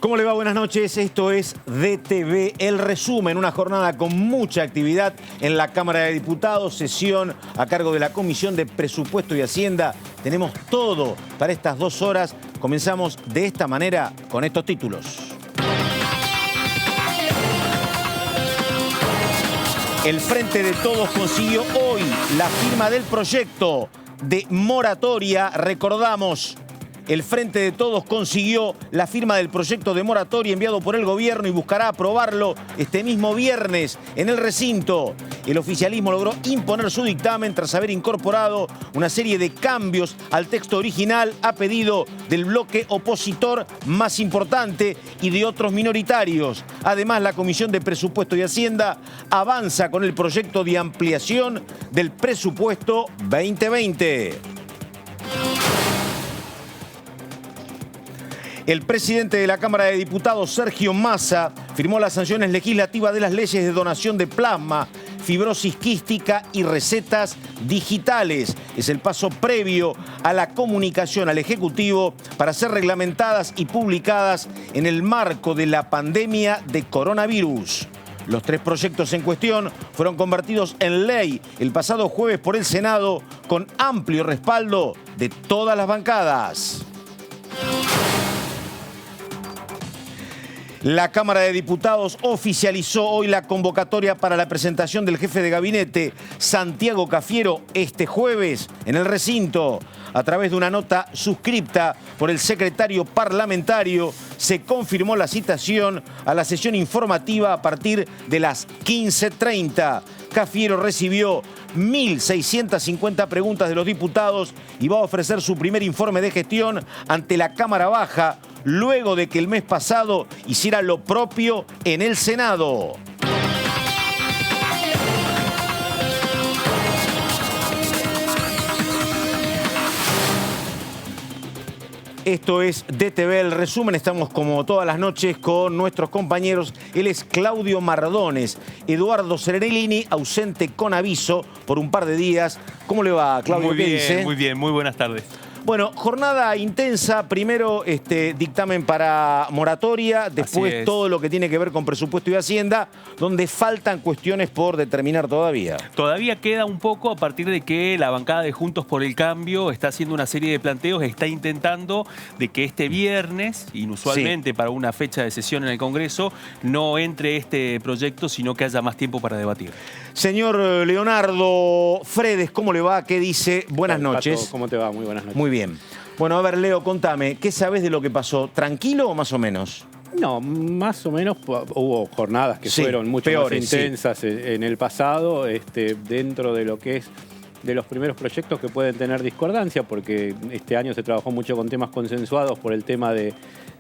¿Cómo le va? Buenas noches. Esto es DTV, el resumen. Una jornada con mucha actividad en la Cámara de Diputados, sesión a cargo de la Comisión de Presupuesto y Hacienda. Tenemos todo para estas 2 horas. Comenzamos de esta manera con estos títulos. El Frente de Todos consiguió hoy la firma del proyecto de moratoria. Recordamos, el Frente de Todos consiguió la firma del proyecto de moratoria enviado por el gobierno y buscará aprobarlo este mismo viernes en el recinto. El oficialismo logró imponer su dictamen tras haber incorporado una serie de cambios al texto original a pedido del bloque opositor más importante y de otros minoritarios. Además, la Comisión de Presupuesto y Hacienda avanza con el proyecto de ampliación del presupuesto 2020. El presidente de la Cámara de Diputados, Sergio Massa, firmó las sanciones legislativas de las leyes de donación de plasma, fibrosis quística y recetas digitales. Es el paso previo a la comunicación al Ejecutivo para ser reglamentadas y publicadas en el marco de la pandemia de coronavirus. Los 3 proyectos en cuestión fueron convertidos en ley el pasado jueves por el Senado con amplio respaldo de todas las bancadas. La Cámara de Diputados oficializó hoy la convocatoria para la presentación del jefe de gabinete, Santiago Cafiero, este jueves en el recinto. A través de una nota suscripta por el secretario parlamentario, se confirmó la citación a la sesión informativa a partir de las 15:30. Cafiero recibió 1.650 preguntas de los diputados y va a ofrecer su primer informe de gestión ante la Cámara Baja, luego de que el mes pasado hiciera lo propio en el Senado. Esto es DTV, el resumen. Estamos como todas las noches con nuestros compañeros. Él es Claudio Mardones. Eduardo Serenellini, ausente con aviso por un par de días. ¿Cómo le va, Claudio? Muy ¿Qué bien, dice? muy bien. Muy buenas tardes. Bueno, jornada intensa. Primero dictamen para moratoria, después todo lo que tiene que ver con presupuesto y Hacienda, donde faltan cuestiones por determinar todavía. Todavía queda un poco a partir de que la bancada de Juntos por el Cambio está haciendo una serie de planteos, está intentando de que este viernes, inusualmente para una fecha de sesión en el Congreso, no entre este proyecto, sino que haya más tiempo para debatir. Señor Leonardo Fredes, ¿cómo le va? ¿Qué dice? Buenas noches. Pato, ¿cómo te va? Muy buenas noches. Muy bien. Bueno, a ver, Leo, contame, ¿qué sabes de lo que pasó? ¿Tranquilo o más o menos? No, más o menos hubo jornadas que fueron mucho peores, más intensas en el pasado, dentro de lo que es de los primeros proyectos que pueden tener discordancia, porque este año se trabajó mucho con temas consensuados por el tema de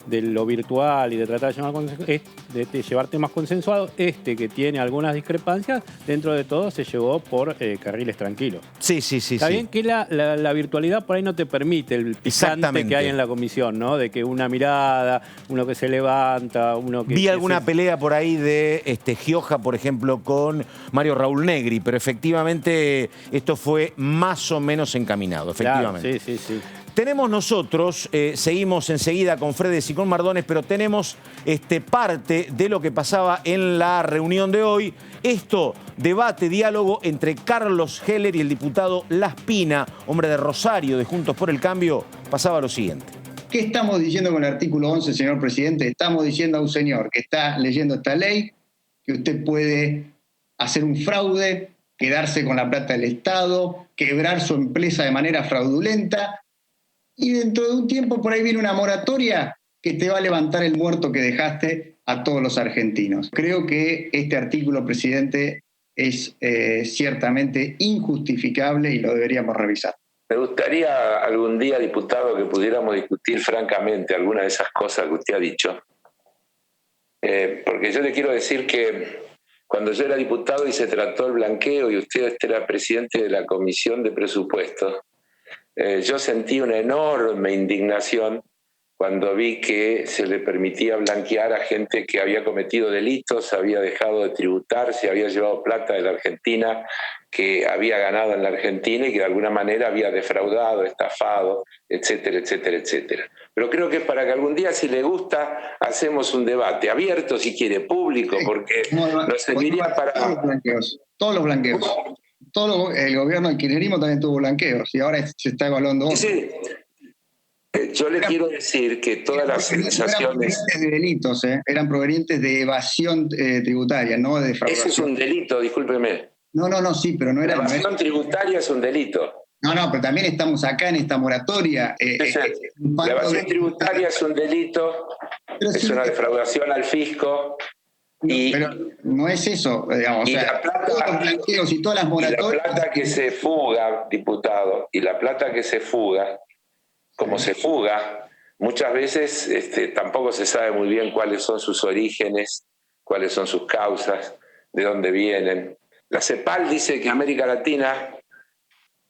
lo virtual y de tratar de llevar temas consensuados. Que tiene algunas discrepancias, dentro de todo se llevó por carriles tranquilos. Sí. Está bien que la virtualidad por ahí no te permite el picante que hay en la comisión, ¿no? De que una mirada, uno que se levanta, uno que... Vi alguna pelea por ahí de Gioja, por ejemplo, con Mario Raúl Negri, pero efectivamente esto fue más o menos encaminado, efectivamente. Claro, sí. Tenemos nosotros, seguimos enseguida con Fredes y con Mardones, pero tenemos parte de lo que pasaba en la reunión de hoy. Debate, diálogo entre Carlos Heller y el diputado Laspina, hombre de Rosario, de Juntos por el Cambio, pasaba lo siguiente. ¿Qué estamos diciendo con el artículo 11, señor presidente? Estamos diciendo a un señor que está leyendo esta ley que usted puede hacer un fraude, quedarse con la plata del Estado, quebrar su empresa de manera fraudulenta, y dentro de un tiempo por ahí viene una moratoria que te va a levantar el muerto que dejaste a todos los argentinos. Creo que este artículo, presidente, es ciertamente injustificable y lo deberíamos revisar. Me gustaría algún día, diputado, que pudiéramos discutir francamente alguna de esas cosas que usted ha dicho. Porque yo le quiero decir que cuando yo era diputado y se trató el blanqueo y usted era presidente de la Comisión de Presupuestos, yo sentí una enorme indignación cuando vi que se le permitía blanquear a gente que había cometido delitos, había dejado de tributar, se había llevado plata de la Argentina, que había ganado en la Argentina y que de alguna manera había defraudado, estafado, etcétera, etcétera, etcétera. Pero creo que para que algún día, si le gusta, hacemos un debate abierto, si quiere, público, porque nos serviría para... Todos los blanqueos. El gobierno del kirchnerismo también tuvo blanqueos y ahora se está evaluando otro. Sí. Yo le quiero decir que todas las sensaciones... Eran provenientes de delitos, eran provenientes de evasión tributaria, no de defraudación. Eso es un delito, discúlpeme. No, sí, pero no era... La evasión tributaria es un delito. No, pero también estamos acá en esta moratoria. La evasión tributaria es un delito, es una defraudación al fisco. Pero no es eso, digamos. Y o sea, la plata, todos los blanqueos y todas las moratorias... Y la plata que se fuga, diputado, y la plata que se fuga, como se fuga, muchas veces tampoco se sabe muy bien cuáles son sus orígenes, cuáles son sus causas, de dónde vienen. La CEPAL dice que América Latina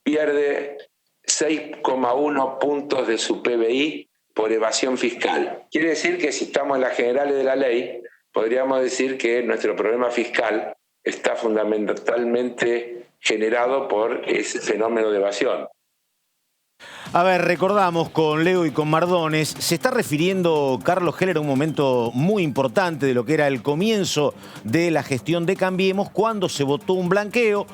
pierde 6,1 puntos de su PBI por evasión fiscal. Quiere decir que si estamos en las generales de la ley, podríamos decir que nuestro problema fiscal está fundamentalmente generado por ese fenómeno de evasión. A ver, recordamos con Leo y con Mardones, se está refiriendo Carlos Heller a un momento muy importante de lo que era el comienzo de la gestión de Cambiemos, cuando se votó un blanqueo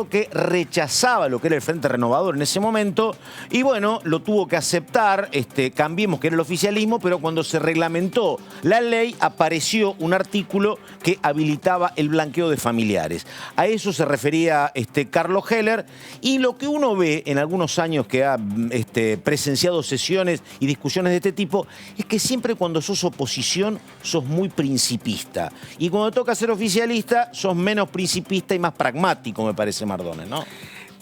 que rechazaba lo que era el Frente Renovador en ese momento, y bueno, lo tuvo que aceptar Cambiemos, que era el oficialismo, pero cuando se reglamentó la ley apareció un artículo que habilitaba el blanqueo de familiares. A eso se refería Carlos Heller, y lo que uno ve en algunos años que ha presenciado sesiones y discusiones de este tipo, es que siempre cuando sos oposición sos muy principista. Y cuando toca ser oficialista sos menos principista y más pragmático, me parece, Mardones, ¿no?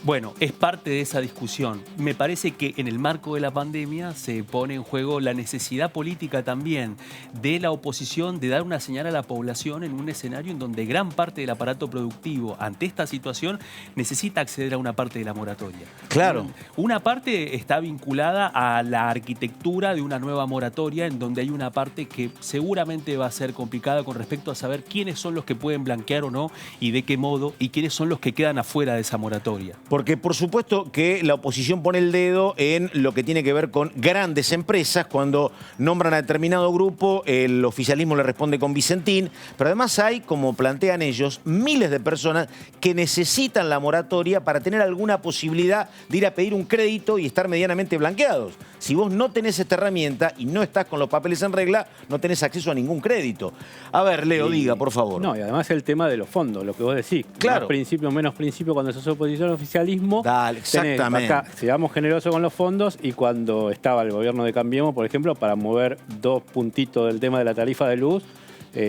Bueno, es parte de esa discusión. Me parece que en el marco de la pandemia se pone en juego la necesidad política también de la oposición de dar una señal a la población en un escenario en donde gran parte del aparato productivo ante esta situación necesita acceder a una parte de la moratoria. Claro. Una parte está vinculada a la arquitectura de una nueva moratoria, en donde hay una parte que seguramente va a ser complicada con respecto a saber quiénes son los que pueden blanquear o no y de qué modo, y quiénes son los que quedan afuera de esa moratoria. Porque por supuesto que la oposición pone el dedo en lo que tiene que ver con grandes empresas. Cuando nombran a determinado grupo, el oficialismo le responde con Vicentín. Pero además hay, como plantean ellos, miles de personas que necesitan la moratoria para tener alguna posibilidad de ir a pedir un crédito y estar medianamente blanqueados. Si vos no tenés esta herramienta y no estás con los papeles en regla, no tenés acceso a ningún crédito. A ver, Leo, diga, por favor. No, y además el tema de los fondos, lo que vos decís. Claro. Más principio, menos principio, cuando sos oposición al oficialismo. Dale, exactamente. Acá, seamos generosos con los fondos, y cuando estaba el gobierno de Cambiemos, por ejemplo, para mover 2 puntitos del tema de la tarifa de luz,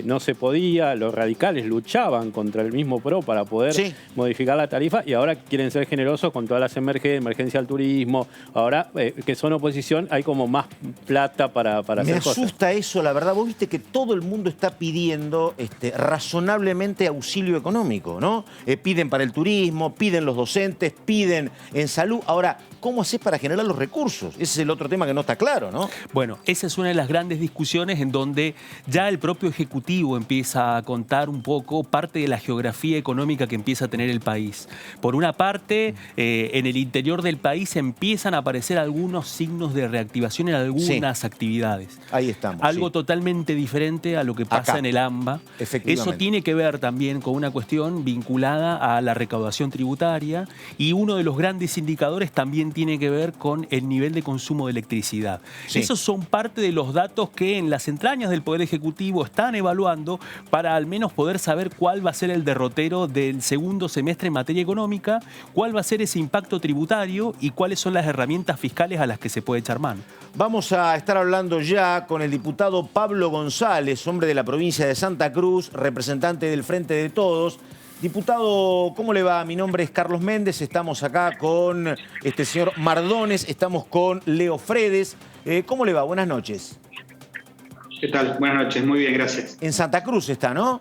no se podía, los radicales luchaban contra el mismo PRO para poder modificar la tarifa, y ahora quieren ser generosos con todas las emergencia al turismo. Ahora que son oposición hay como más plata para hacer cosas. Me asusta eso, la verdad. Vos viste que todo el mundo está pidiendo razonablemente auxilio económico, ¿no? Piden para el turismo, piden los docentes, piden en salud. Ahora, ¿cómo haces para generar los recursos? Ese es el otro tema que no está claro, ¿no? Bueno, esa es una de las grandes discusiones en donde ya el propio Ejecutivo empieza a contar un poco parte de la geografía económica que empieza a tener el país. Por una parte, en el interior del país empiezan a aparecer algunos signos de reactivación en algunas actividades. Ahí estamos. Algo totalmente diferente a lo que pasa en el AMBA. Efectivamente. Eso tiene que ver también con una cuestión vinculada a la recaudación tributaria, y uno de los grandes indicadores también tiene que ver con el nivel de consumo de electricidad. Esos son parte de los datos que en las entrañas del Poder Ejecutivo están evaluando para al menos poder saber cuál va a ser el derrotero del segundo semestre en materia económica, cuál va a ser ese impacto tributario y cuáles son las herramientas fiscales a las que se puede echar mano. Vamos a estar hablando ya con el diputado Pablo González, hombre de la provincia de Santa Cruz, representante del Frente de Todos. Diputado, ¿cómo le va? Mi nombre es Carlos Méndez, estamos acá con el señor Mardones, estamos con Leo Fredes. ¿Cómo le va? Buenas noches. ¿Qué tal? Buenas noches, muy bien, gracias. En Santa Cruz está, ¿no?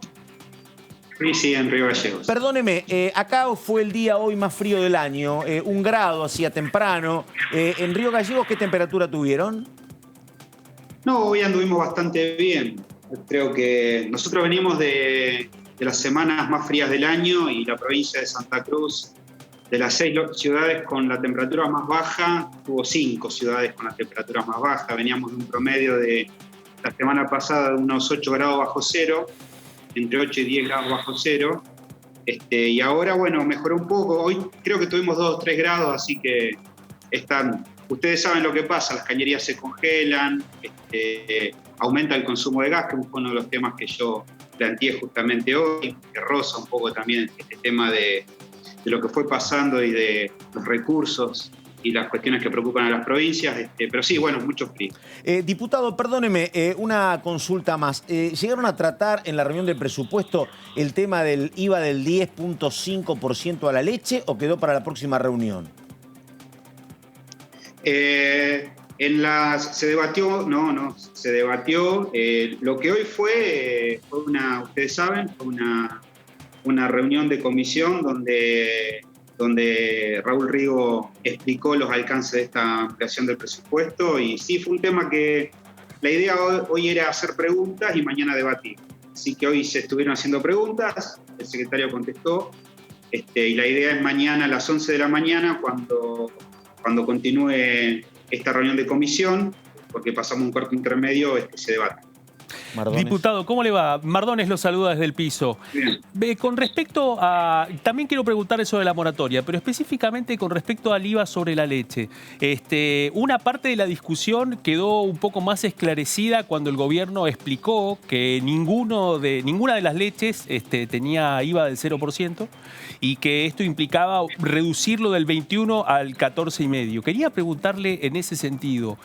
Sí, en Río Gallegos. Perdóneme, acá fue el día hoy más frío del año, 1 grado hacía temprano. ¿En Río Gallegos qué temperatura tuvieron? No, hoy anduvimos bastante bien. Creo que nosotros venimos de las semanas más frías del año y la provincia de Santa Cruz, de las 6 ciudades con la temperatura más baja, tuvo 5 ciudades con la temperatura más baja. Veníamos de un promedio de la semana pasada de unos 8 grados bajo cero, entre 8 y 10 grados bajo cero. Y ahora, bueno, mejoró un poco. Hoy creo que tuvimos 2 o 3 grados, así que están... Ustedes saben lo que pasa, las cañerías se congelan, aumenta el consumo de gas, que es uno de los temas que yo planteé justamente hoy, que roza un poco también este tema de lo que fue pasando y de los recursos y las cuestiones que preocupan a las provincias, pero sí, bueno, mucho frío. Diputado, perdóneme, una consulta más. ¿Llegaron a tratar en la reunión de presupuesto el tema del IVA del 10.5% a la leche o quedó para la próxima reunión? Se debatió, se debatió. Lo que hoy fue ustedes saben, fue una reunión de comisión donde Raúl Rigo explicó los alcances de esta ampliación del presupuesto y sí, fue un tema que la idea hoy era hacer preguntas y mañana debatir. Así que hoy se estuvieron haciendo preguntas, el secretario contestó y la idea es mañana a las 11 de la mañana cuando continúe esta reunión de comisión, porque pasamos un cuarto intermedio, se debate. Mardones. Diputado, ¿cómo le va? Mardones lo saluda desde el piso. Bien. Con respecto a... También quiero preguntar eso de la moratoria, pero específicamente con respecto al IVA sobre la leche. Una parte de la discusión quedó un poco más esclarecida cuando el gobierno explicó que ninguna de las leches tenía IVA del 0% y que esto implicaba reducirlo del 21 al 14,5. Quería preguntarle en ese sentido...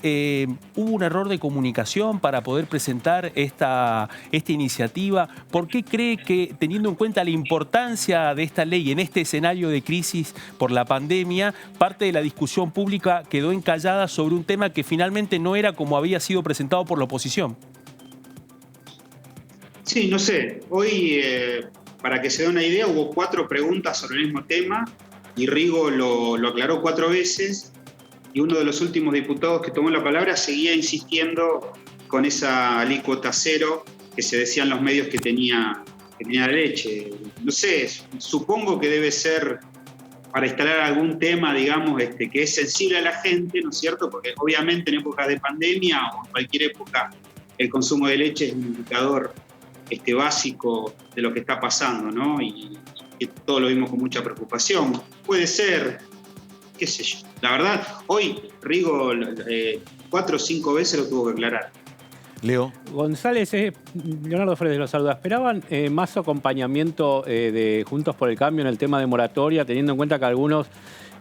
¿hubo un error de comunicación para poder presentar esta iniciativa? ¿Por qué cree que, teniendo en cuenta la importancia de esta ley en este escenario de crisis por la pandemia, parte de la discusión pública quedó encallada sobre un tema que finalmente no era como había sido presentado por la oposición? Sí, no sé. Hoy, para que se dé una idea, hubo 4 preguntas sobre el mismo tema y Rigo lo aclaró 4 veces. Y uno de los últimos diputados que tomó la palabra seguía insistiendo con esa alícuota cero que se decía en los medios que tenía la leche. No sé, supongo que debe ser para instalar algún tema, digamos, que es sensible a la gente, ¿no es cierto? Porque obviamente en épocas de pandemia o en cualquier época el consumo de leche es un indicador básico de lo que está pasando, ¿no? Y todos lo vimos con mucha preocupación. Puede ser... qué sé yo. La verdad, hoy Rigo 4 o 5 veces lo tuvo que aclarar. Leo. González, Leonardo Fredes lo saluda. ¿Esperaban más acompañamiento de Juntos por el Cambio en el tema de moratoria, teniendo en cuenta que algunos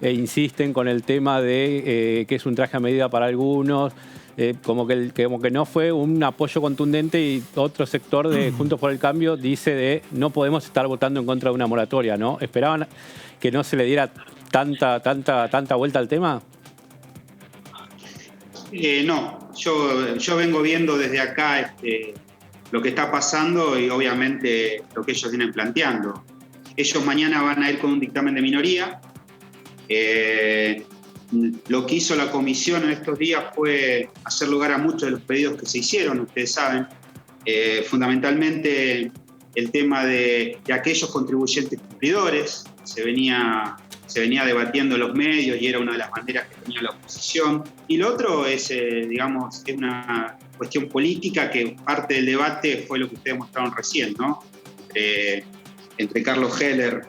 insisten con el tema de que es un traje a medida para algunos, como que no fue un apoyo contundente y otro sector de Juntos por el Cambio dice de no podemos estar votando en contra de una moratoria, ¿no? ¿Esperaban que no se le diera tanta vuelta al tema? No, yo vengo viendo desde acá lo que está pasando y obviamente lo que ellos vienen planteando. Ellos mañana van a ir con un dictamen de minoría. Lo que hizo la comisión en estos días fue hacer lugar a muchos de los pedidos que se hicieron, ustedes saben. Fundamentalmente el tema de aquellos contribuyentes cumplidores, se venía debatiendo en los medios y era una de las banderas que tenía la oposición. Y lo otro es, digamos, es una cuestión política que parte del debate fue lo que ustedes mostraron recién, ¿no? Entre Carlos Heller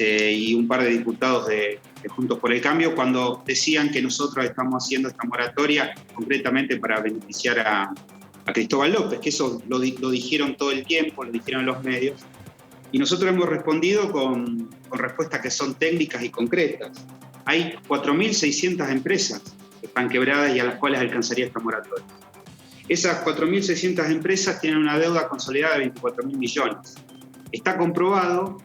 y un par de diputados de Juntos por el Cambio, cuando decían que nosotros estamos haciendo esta moratoria concretamente para beneficiar a Cristóbal López, que eso lo dijeron todo el tiempo, lo dijeron en los medios. Y nosotros hemos respondido con respuestas que son técnicas y concretas. Hay 4.600 empresas que están quebradas y a las cuales alcanzaría esta moratoria. Esas 4.600 empresas tienen una deuda consolidada de 24.000 millones. Está comprobado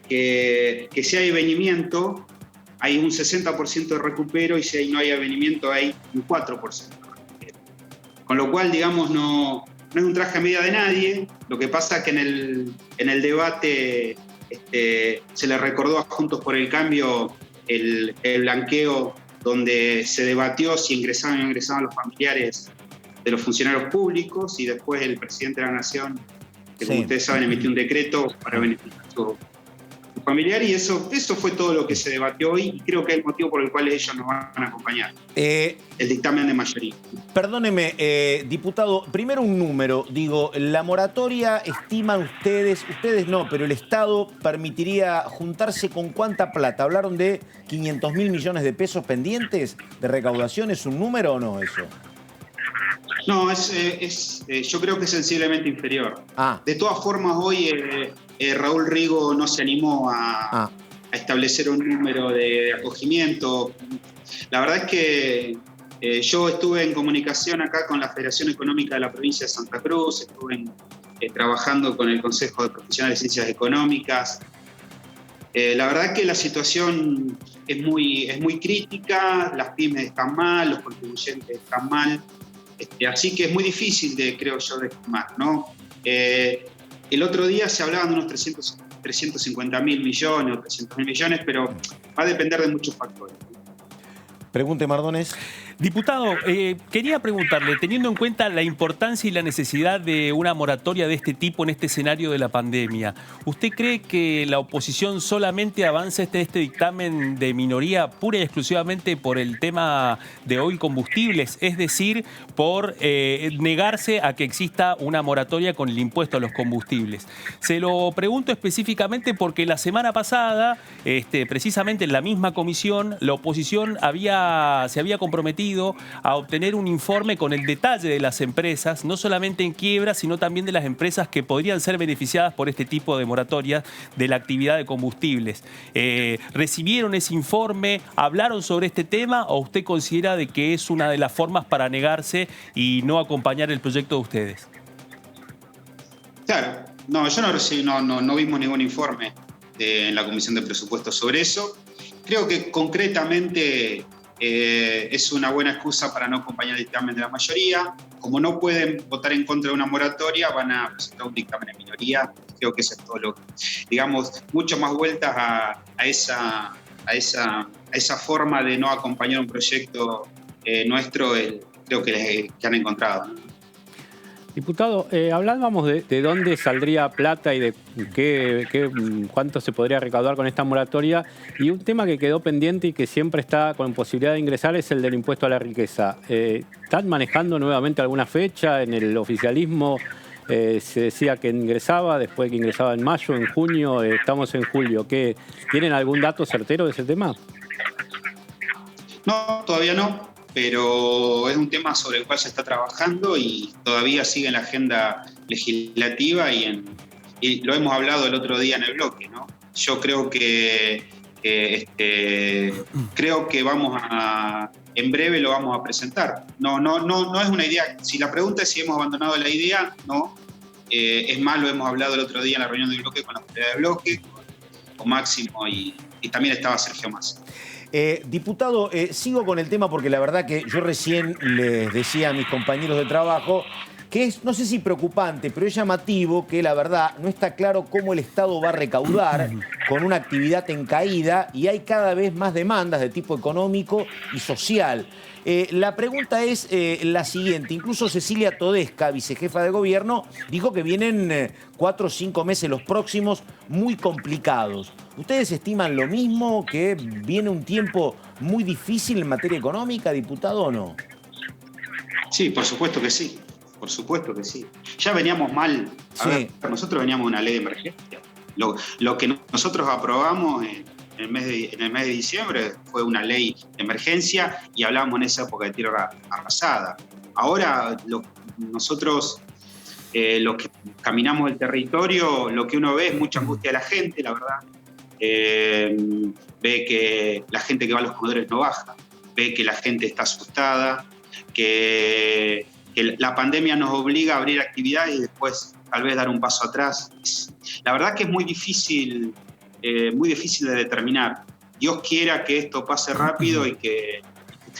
que si hay avenimiento, hay un 60% de recupero y si no hay avenimiento, hay un 4% de recupero. Con lo cual, digamos, no es un traje a medida de nadie. Lo que pasa es que en el debate se le recordó a Juntos por el Cambio el blanqueo donde se debatió si ingresaban o no ingresaban los familiares los funcionarios públicos y después el presidente de la Nación, que como Sí. ustedes saben emitió un decreto para beneficiar a su familiar, y eso fue todo lo que se debatió hoy, y creo que es el motivo por el cual ellos nos van a acompañar. El dictamen de mayoría. Perdóneme, diputado, primero un número. Digo, la moratoria, estiman ustedes no, pero el Estado permitiría juntarse con cuánta plata. ¿Hablaron de 500.000 millones de pesos pendientes de recaudación? ¿Es un número o no eso? No, yo creo que es sensiblemente inferior. De todas formas, hoy Raúl Rigo no se animó a establecer un número de acogimiento. La verdad es que yo estuve en comunicación acá con la Federación Económica de la Provincia de Santa Cruz, estuve trabajando con el Consejo de Profesionales de Ciencias Económicas. La verdad es que la situación es muy crítica, las pymes están mal, los contribuyentes están mal. Así que es muy difícil, creo yo, de estimar, ¿no? El otro día se hablaban de unos 350.000 millones o 300.000 millones, pero va a depender de muchos factores. Pregunte, Mardones. Diputado, quería preguntarle, teniendo en cuenta la importancia y la necesidad de una moratoria de este tipo en este escenario de la pandemia, ¿usted cree que la oposición solamente avanza este dictamen de minoría pura y exclusivamente por el tema de oil combustibles? Es decir, por negarse a que exista una moratoria con el impuesto a los combustibles. Se lo pregunto específicamente porque la semana pasada, precisamente en la misma comisión, la oposición se había comprometido a obtener un informe con el detalle de las empresas, no solamente en quiebra, sino también de las empresas que podrían ser beneficiadas por este tipo de moratoria de la actividad de combustibles. ¿Recibieron ese informe? ¿Hablaron sobre este tema? ¿O usted considera de que es una de las formas para negarse y no acompañar el proyecto de ustedes? Claro, no, yo no recibí, no vimos ningún informe en la Comisión de Presupuestos sobre eso. Creo que concretamente es una buena excusa para no acompañar el dictamen de la mayoría. Como no pueden votar en contra de una moratoria, van a presentar un dictamen de minoría. Creo que eso es todo lo que, digamos, mucho más vueltas a esa forma de no acompañar un proyecto nuestro, creo que han encontrado, ¿no? Diputado, hablábamos de dónde saldría plata y de cuánto se podría recaudar con esta moratoria, y un tema que quedó pendiente y que siempre está con posibilidad de ingresar es el del impuesto a la riqueza. ¿Están manejando nuevamente alguna fecha? En el oficialismo se decía que ingresaba, después que ingresaba en mayo, en junio, estamos en julio. ¿Tienen algún dato certero de ese tema? No, todavía no. Pero es un tema sobre el cual se está trabajando y todavía sigue en la agenda legislativa y lo hemos hablado el otro día en el bloque, ¿no? Yo creo que en breve lo vamos a presentar. No es una idea. Si la pregunta es si hemos abandonado la idea, no. Es más, lo hemos hablado el otro día en la reunión del bloque con la autoridad del bloque, con Máximo y también estaba Sergio Massa. Diputado, sigo con el tema porque la verdad que yo recién les decía a mis compañeros de trabajo que es, no sé si preocupante, pero es llamativo que la verdad no está claro cómo el Estado va a recaudar con una actividad en caída y hay cada vez más demandas de tipo económico y social. La pregunta es la siguiente. Incluso Cecilia Todesca, vicejefa de gobierno, dijo que vienen 4 o 5 meses los próximos muy complicados. ¿Ustedes estiman lo mismo, que viene un tiempo muy difícil en materia económica, diputado, o no? Sí, por supuesto que sí. Por supuesto que sí. Ya veníamos mal. Nosotros veníamos de una ley de emergencia. Lo que nosotros aprobamos en el mes de diciembre fue una ley de emergencia y hablábamos en esa época de tierra arrasada. Ahora nosotros, los que caminamos el territorio, lo que uno ve es mucha angustia de la gente, la verdad. Ve que la gente que va a los comedores no baja, ve que la gente está asustada, que la pandemia nos obliga a abrir actividades y después tal vez dar un paso atrás. La verdad que es muy difícil de determinar. Dios quiera que esto pase rápido y que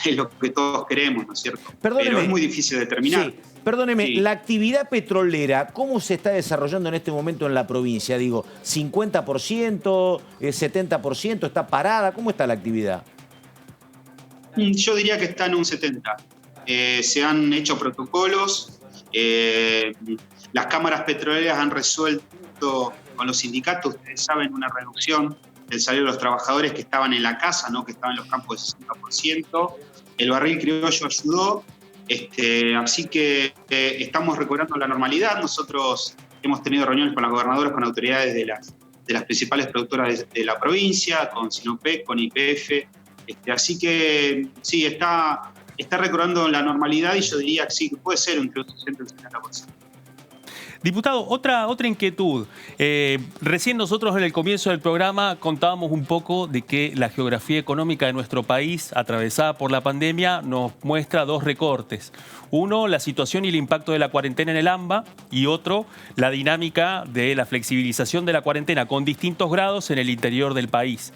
es lo que todos queremos, ¿no es cierto? Perdóneme, pero es muy difícil de determinar. Sí, perdóneme, sí. La actividad petrolera, ¿cómo se está desarrollando en este momento en la provincia? Digo, ¿50%, 70%? ¿Está parada? ¿Cómo está la actividad? Yo diría que está en un 70%. se han hecho protocolos, las cámaras petroleras han resuelto con los sindicatos, ustedes saben, una reducción del salario de los trabajadores que estaban en la casa, no que estaban en los campos del 60%. El barril criollo ayudó, así que estamos recobrando la normalidad. Nosotros hemos tenido reuniones con las gobernadoras, con autoridades de las principales productoras de la provincia, con Sinopec, con YPF. Así que sí, está recobrando la normalidad y yo diría que sí, que puede ser entre un 60 y un 70%. Diputado, otra inquietud. Recién nosotros en el comienzo del programa contábamos un poco de que la geografía económica de nuestro país, atravesada por la pandemia, nos muestra dos recortes. Uno, la situación y el impacto de la cuarentena en el AMBA, y otro, la dinámica de la flexibilización de la cuarentena con distintos grados en el interior del país.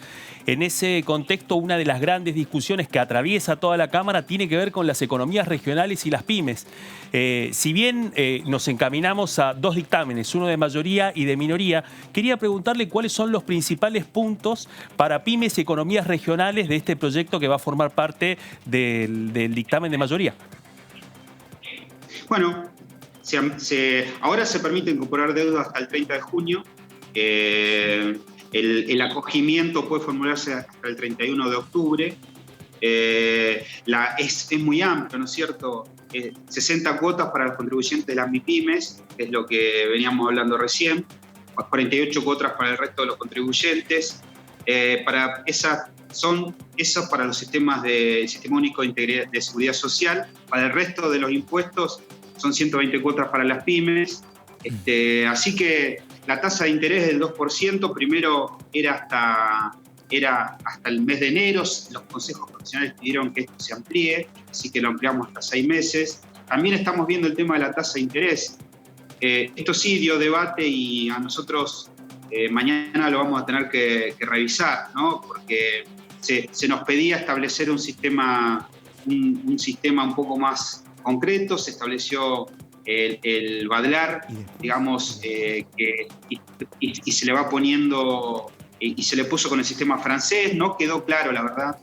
En ese contexto, una de las grandes discusiones que atraviesa toda la Cámara tiene que ver con las economías regionales y las pymes. Si bien nos encaminamos a dos dictámenes, uno de mayoría y de minoría, quería preguntarle cuáles son los principales puntos para pymes y economías regionales de este proyecto que va a formar parte del dictamen de mayoría. Bueno, ahora se permite incorporar deuda hasta el 30 de junio. El acogimiento puede formularse hasta el 31 de octubre. Es muy amplio, ¿no es cierto? 60 cuotas para los contribuyentes de las MIPYMES, que es lo que veníamos hablando recién, 48 cuotas para el resto de los contribuyentes. Eso para los sistemas del Sistema Único de Seguridad Social. Para el resto de los impuestos son 120 cuotas para las pymes. Así que la tasa de interés del 2%, primero era hasta el mes de enero. Los consejos profesionales pidieron que esto se amplíe, así que lo ampliamos hasta 6 meses. También estamos viendo el tema de la tasa de interés. Esto sí dio debate y a nosotros mañana lo vamos a tener que revisar, ¿no? Porque se nos pedía establecer un sistema un poco más concreto. Se estableció el Badlar, digamos, y se le va poniendo, y se le puso con el sistema francés. No quedó claro, la verdad.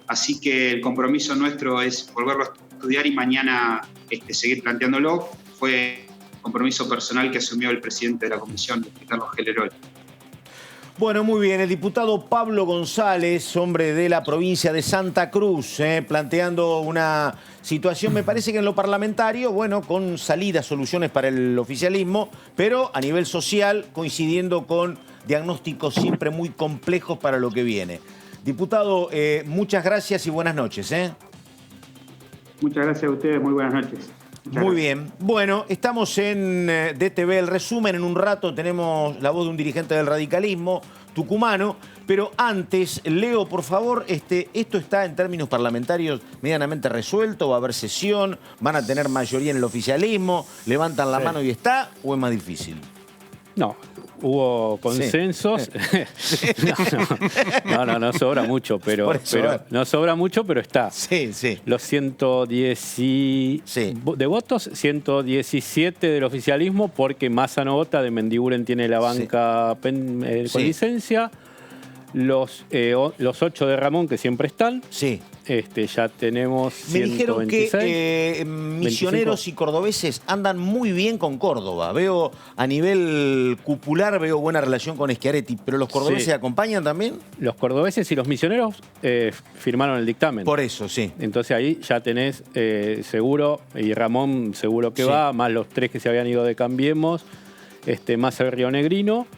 Así que el compromiso nuestro es volverlo a estudiar y mañana seguir planteándolo. Fue un compromiso personal que asumió el presidente de la comisión, Carlos Gelerol. Bueno, muy bien. El diputado Pablo González, hombre de la provincia de Santa Cruz, planteando una situación, me parece que en lo parlamentario, bueno, con salidas, soluciones para el oficialismo, pero a nivel social, coincidiendo con diagnósticos siempre muy complejos para lo que viene. Diputado, muchas gracias y buenas noches. Muchas gracias a ustedes, muy buenas noches. Muy bien. Bueno, estamos en DTV El Resumen. En un rato tenemos la voz de un dirigente del radicalismo tucumano. Pero antes, Leo, por favor, ¿esto está en términos parlamentarios medianamente resuelto? ¿Va a haber sesión? ¿Van a tener mayoría en el oficialismo? ¿Levantan la mano y está? ¿O es más difícil? No, hubo consensos. Sí. No sobra mucho, pero no sobra mucho, pero está. Sí. Los 110 de votos, 117 del oficialismo, porque Massa no vota, de Mendiguren tiene la banca con licencia. Los 8 de Ramón, que siempre están. Sí. Ya tenemos 126. Me dijeron que misioneros 25. Y cordobeses andan muy bien con Córdoba. Veo a nivel cupular, veo buena relación con Schiaretti, pero ¿los cordobeses acompañan también? Los cordobeses y los misioneros firmaron el dictamen. Por eso, sí. Entonces ahí ya tenés seguro, y Ramón seguro que va, más los 3 que se habían ido de Cambiemos, más el rionegrino.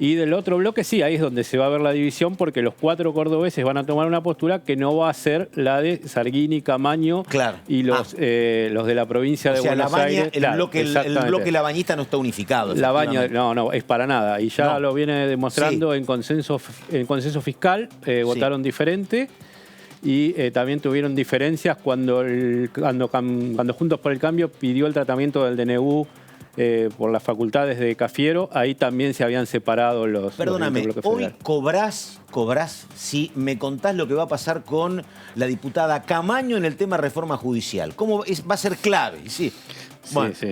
Y del otro bloque, sí, ahí es donde se va a ver la división, porque los 4 cordobeses van a tomar una postura que no va a ser la de Sarguini, Camaño y los de la provincia de Buenos Aires. El bloque labañista no está unificado. Labaña, no, es para nada. Y ya lo viene demostrando en consenso fiscal, votaron diferente. Y también tuvieron diferencias cuando Juntos por el Cambio pidió el tratamiento del DNU por las facultades de Cafiero. Ahí también se habían separado los... Perdóname, hoy cobrás si me contás lo que va a pasar con la diputada Camaño en el tema reforma judicial. ¿Cómo va a ser clave? Sí. Bueno, sí.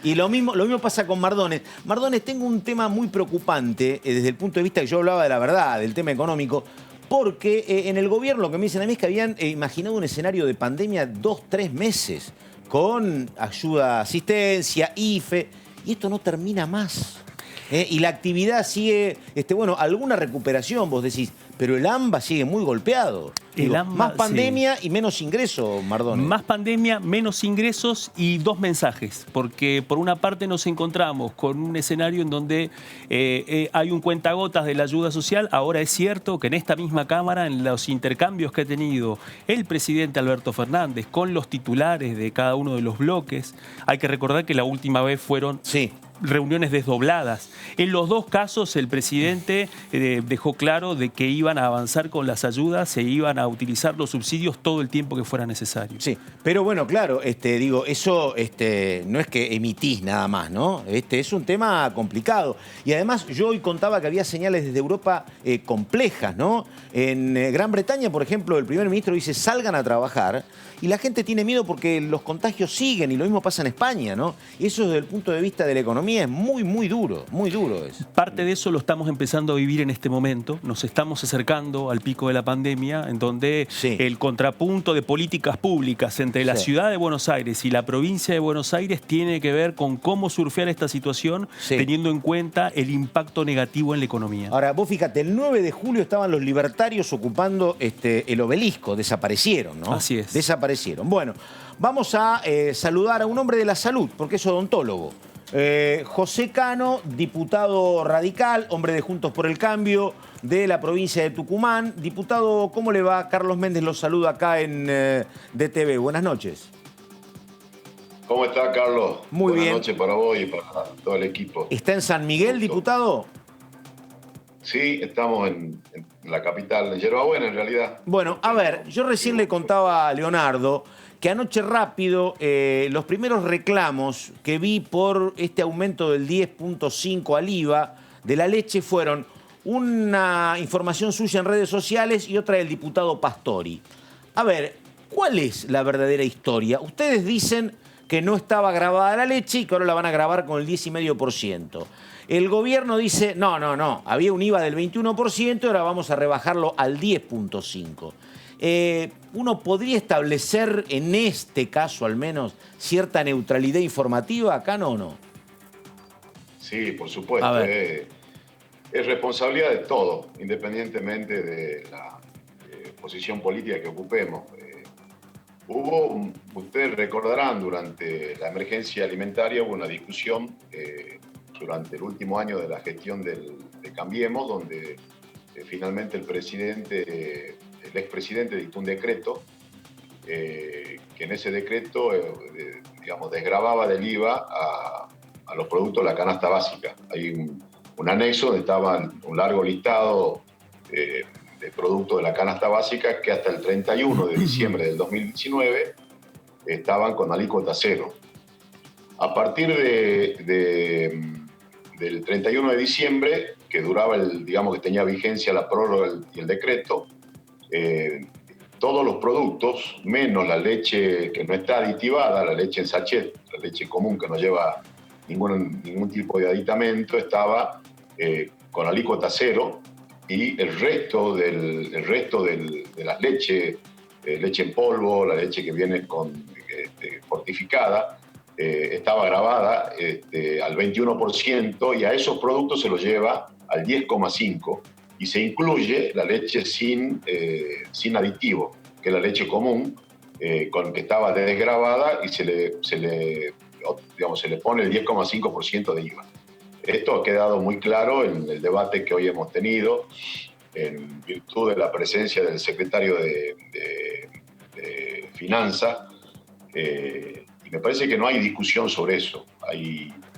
Y lo mismo pasa con Mardones. Mardones, tengo un tema muy preocupante desde el punto de vista que yo hablaba de la verdad, del tema económico, porque en el gobierno lo que me dicen a mí es que habían imaginado un escenario de pandemia 2-3 meses, con ayuda, asistencia, IFE, y esto no termina más. Y la actividad sigue, bueno, alguna recuperación, vos decís, pero el AMBA sigue muy golpeado. Digo, AMBA, más pandemia sí. Y menos ingresos, Mardones. Más pandemia, menos ingresos y dos mensajes. Porque por una parte nos encontramos con un escenario en donde hay un cuentagotas de la ayuda social. Ahora es cierto que en esta misma Cámara, en los intercambios que ha tenido el presidente Alberto Fernández con los titulares de cada uno de los bloques, hay que recordar que la última vez fueron... Sí. Reuniones desdobladas. En los dos casos el presidente dejó claro de que iban a avanzar con las ayudas, se iban a utilizar los subsidios todo el tiempo que fuera necesario. Sí, pero bueno, claro, digo, eso no es que emitís nada más, ¿no? Es un tema complicado. Y además yo hoy contaba que había señales desde Europa complejas, ¿no? En Gran Bretaña, por ejemplo, el primer ministro dice salgan a trabajar y la gente tiene miedo porque los contagios siguen y lo mismo pasa en España, ¿no? Y eso desde el punto de vista de la economía es muy duro es. Parte de eso lo estamos empezando a vivir en este momento. Nos estamos acercando al pico de la pandemia, en donde sí. El contrapunto de políticas públicas entre la ciudad de Buenos Aires y la provincia de Buenos Aires tiene que ver con cómo surfear esta situación, sí. Teniendo en cuenta el impacto negativo en la economía. Ahora, vos fíjate, el 9 de julio estaban los libertarios ocupando el obelisco, desaparecieron, ¿no? Así es. Desaparecieron. Bueno, vamos a saludar a un hombre de la salud, porque es odontólogo. José Cano, diputado radical, hombre de Juntos por el Cambio de la provincia de Tucumán. Diputado, ¿cómo le va? Carlos Méndez los saluda acá en DTV. Buenas noches. ¿Cómo está, Carlos? Muy bien. Buenas noches para vos y para todo el equipo. ¿Está en San Miguel, diputado? Sí, estamos en la capital, en Yerbabuena, en realidad. Bueno, a ver, yo recién le contaba a Leonardo que anoche rápido los primeros reclamos que vi por este aumento del 10.5 al IVA de la leche fueron una información suya en redes sociales y otra del diputado Pastori. A ver, ¿cuál es la verdadera historia? Ustedes dicen que no estaba grabada la leche y que ahora la van a grabar con el 10,5%. El gobierno dice, no, había un IVA del 21% y ahora vamos a rebajarlo al 10.5%. ¿Uno podría establecer en este caso al menos cierta neutralidad informativa acá, no o no? Sí, por supuesto. Es responsabilidad de todos, independientemente de la posición política que ocupemos. Ustedes recordarán, durante la emergencia alimentaria hubo una discusión durante el último año de la gestión de Cambiemos, donde finalmente el expresidente dictó un decreto que en ese decreto desgravaba del IVA a los productos de la canasta básica. Hay un anexo donde estaba un largo listado de productos de la canasta básica que hasta el 31 de diciembre del 2019 estaban con alícuota cero. A partir del 31 de diciembre, que duraba que tenía vigencia la prórroga y el decreto, todos los productos, menos la leche que no está aditivada, la leche en sachet, la leche común que no lleva ningún tipo de aditamento, estaba con alícuota cero, y el resto de las leches, leche en polvo, la leche que viene fortificada, estaba grabada al 21%, y a esos productos se los lleva al 10,5%, y se incluye la leche sin aditivo, que es la leche común, con que estaba desgravada, y se le pone el 10,5% de IVA. Esto ha quedado muy claro en el debate que hoy hemos tenido, en virtud de la presencia del secretario de Finanzas, y me parece que no hay discusión sobre eso.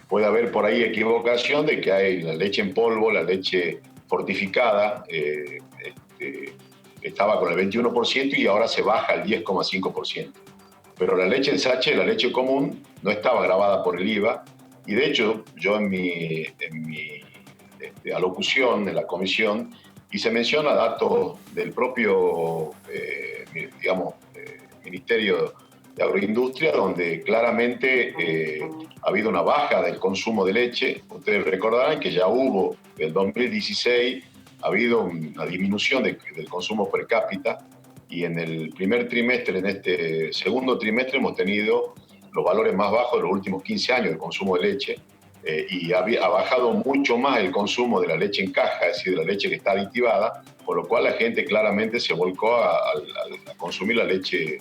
Puede haber por ahí equivocación de que hay la leche en polvo, la leche fortificada, estaba con el 21% y ahora se baja al 10,5%. Pero la leche en sachet, la leche común, no estaba grabada por el IVA, y de hecho yo en mi alocución en la comisión hice mención a datos del propio Ministerio de Agroindustria, donde claramente ha habido una baja del consumo de leche. Ustedes recordarán que ya hubo, en 2016, ha habido una disminución del consumo per cápita y en el primer trimestre, en este segundo trimestre, hemos tenido los valores más bajos de los últimos 15 años de consumo de leche y ha bajado mucho más el consumo de la leche en caja, es decir, de la leche que está aditivada, por lo cual la gente claramente se volcó a consumir la leche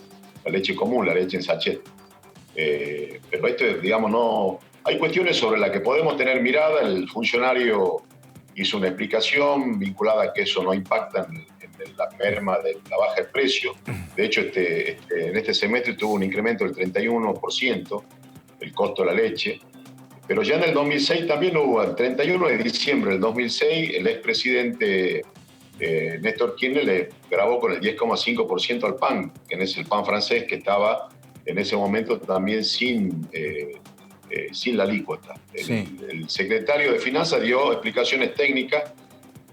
común, la leche en sachet. Pero esto, digamos, no... Hay cuestiones sobre las que podemos tener mirada. El funcionario hizo una explicación vinculada a que eso no impacta en la merma de la baja del precio. De hecho, en este semestre tuvo un incremento del 31% el costo de la leche. Pero ya en el 2006 también hubo, el 31 de diciembre del 2006, el expresidente Néstor Kirchner le grabó con el 10,5% al pan, que es el pan francés, que estaba en ese momento también sin la alícuota. Sí. El secretario de Finanzas dio explicaciones técnicas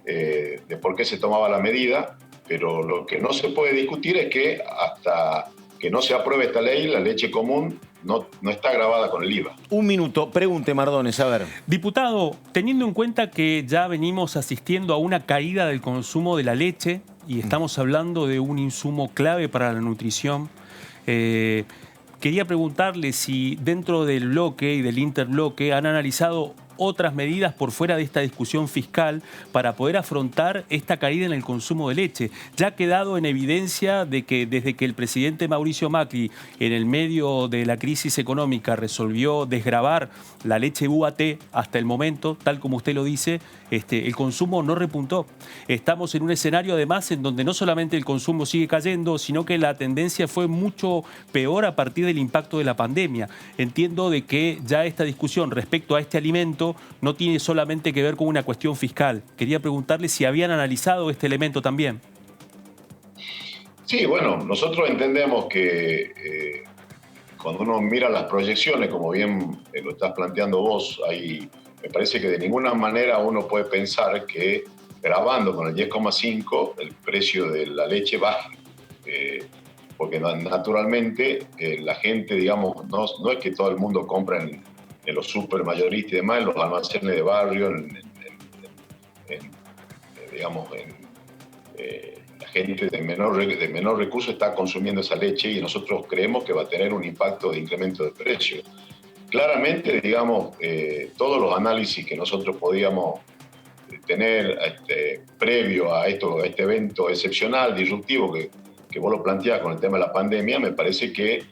de por qué se tomaba la medida, pero lo que no se puede discutir es que hasta que no se apruebe esta ley, la leche común no está grabada con el IVA. Un minuto, pregunte Mardones, a ver. Diputado, teniendo en cuenta que ya venimos asistiendo a una caída del consumo de la leche y estamos hablando de un insumo clave para la nutrición, quería preguntarle si dentro del bloque y del interbloque han analizado otras medidas por fuera de esta discusión fiscal para poder afrontar esta caída en el consumo de leche. Ya ha quedado en evidencia de que desde que el presidente Mauricio Macri, en el medio de la crisis económica, resolvió desgravar la leche UAT hasta el momento, tal como usted lo dice, el consumo no repuntó. Estamos en un escenario además en donde no solamente el consumo sigue cayendo, sino que la tendencia fue mucho peor a partir del impacto de la pandemia. Entiendo de que ya esta discusión respecto a este alimento no tiene solamente que ver con una cuestión fiscal. Quería preguntarle si habían analizado este elemento también. Sí, bueno, nosotros entendemos que cuando uno mira las proyecciones, como bien lo estás planteando vos, ahí me parece que de ninguna manera uno puede pensar que grabando con el 10,5 el precio de la leche baje. Porque naturalmente la gente, digamos, no es que todo el mundo compra en los supermayoristas y demás, en los almacenes de barrio, la gente de menor recurso está consumiendo esa leche y nosotros creemos que va a tener un impacto de incremento de precio. Claramente, digamos, todos los análisis que nosotros podíamos tener previo a este evento excepcional, disruptivo, que vos lo planteás con el tema de la pandemia, me parece que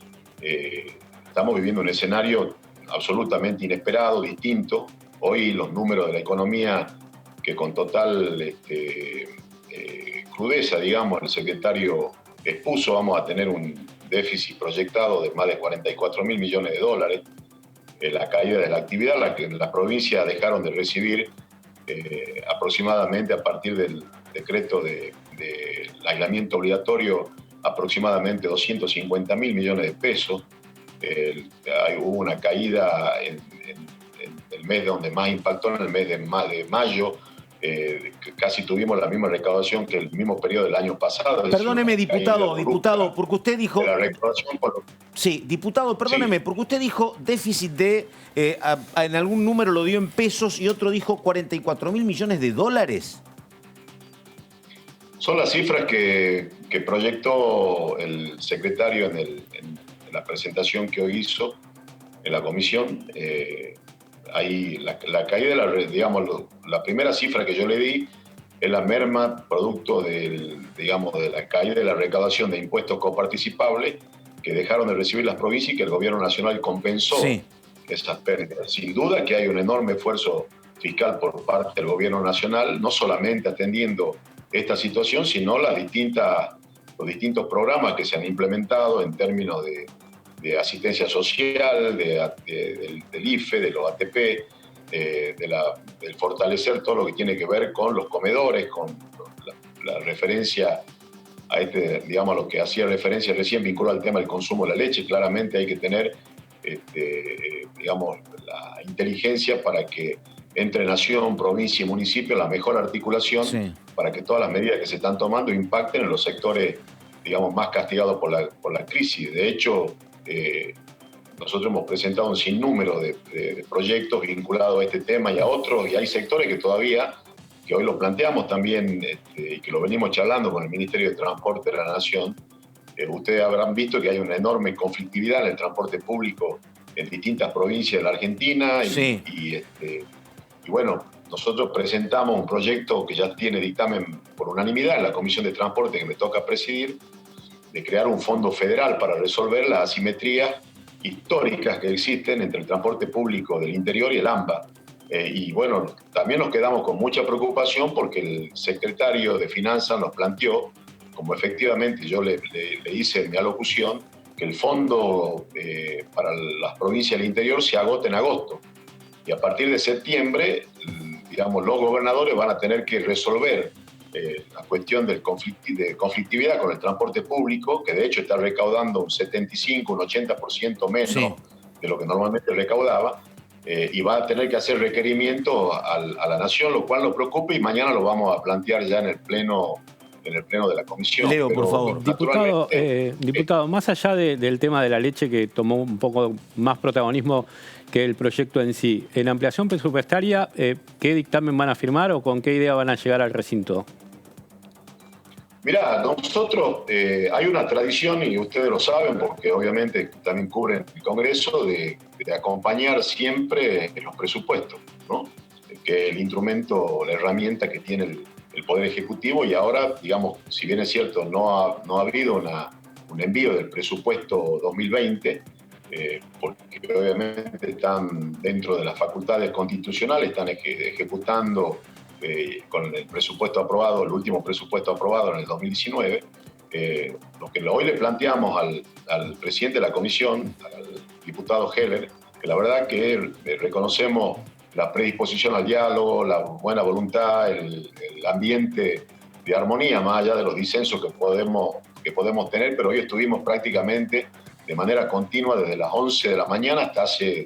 estamos viviendo un escenario absolutamente inesperado, distinto. Hoy los números de la economía que con total crudeza, digamos, el secretario expuso, vamos a tener un déficit proyectado de más de 44.000 millones de dólares. La caída de la actividad, las provincias dejaron de recibir aproximadamente a partir del decreto del aislamiento obligatorio aproximadamente 250.000 millones de pesos. Hubo una caída en el mes donde más impactó, en el mes de mayo, casi tuvimos la misma recaudación que el mismo periodo del año pasado. Perdóneme, diputado, porque usted dijo... La recaudación Sí, diputado, perdóneme, sí. Porque usted dijo déficit de... en algún número lo dio en pesos y otro dijo 44.000 millones de dólares. Son las cifras que proyectó el secretario en la presentación que hoy hizo en la comisión. Ahí la caída, digamos, la primera cifra que yo le di es la merma producto de la caída de la recaudación de impuestos coparticipables que dejaron de recibir las provincias y que el gobierno nacional compensó esas pérdidas. Sin duda que hay un enorme esfuerzo fiscal por parte del gobierno nacional, no solamente atendiendo esta situación, sino los distintos programas que se han implementado en términos de asistencia social, del IFE, de los ATP, del fortalecer todo lo que tiene que ver con los comedores, con la referencia a digamos, lo que hacía referencia recién vinculado al tema del consumo de la leche. Claramente hay que tener, digamos, la inteligencia para que entre nación, provincia y municipio la mejor articulación para que todas las medidas que se están tomando impacten en los sectores, digamos, más castigados por la crisis. De hecho, nosotros hemos presentado un sinnúmero de proyectos vinculados a este tema y a otros, y hay sectores que todavía que hoy lo planteamos también y que lo venimos charlando con el Ministerio de Transporte de la Nación. Ustedes habrán visto que hay una enorme conflictividad en el transporte público en distintas provincias de la Argentina. Sí. Y bueno, nosotros presentamos un proyecto que ya tiene dictamen por unanimidad en la Comisión de Transporte que me toca presidir, de crear un fondo federal para resolver las asimetrías históricas que existen entre el transporte público del interior y el AMBA. Y bueno, también nos quedamos con mucha preocupación porque el secretario de Finanzas nos planteó, como efectivamente yo le hice en mi alocución, que el fondo para las provincias del interior se agote en agosto. Y a partir de septiembre, digamos, los gobernadores van a tener que resolver la cuestión de conflictividad con el transporte público, que de hecho está recaudando un 75, un 80% menos de lo que normalmente recaudaba, y va a tener que hacer requerimiento a la Nación, lo cual nos preocupa y mañana lo vamos a plantear ya en el pleno de la comisión. Leo, por favor. Diputado, más allá del tema de la leche, que tomó un poco más protagonismo que el proyecto en sí, en ampliación presupuestaria, ¿qué dictamen van a firmar o con qué idea van a llegar al recinto? Mirá, nosotros hay una tradición, y ustedes lo saben porque obviamente también cubren el Congreso, de acompañar siempre los presupuestos, ¿no? Que es el instrumento, la herramienta que tiene el Poder Ejecutivo, y ahora, digamos, si bien es cierto, no ha habido un envío del presupuesto 2020, porque obviamente están dentro de las facultades constitucionales, están ejecutando con el presupuesto aprobado, el último presupuesto aprobado en el 2019, lo que hoy le planteamos al presidente de la comisión, al diputado Heller, que la verdad que reconocemos la predisposición al diálogo, la buena voluntad, el ambiente de armonía, más allá de los disensos que podemos tener, pero hoy estuvimos prácticamente de manera continua desde las 11 de la mañana hasta hace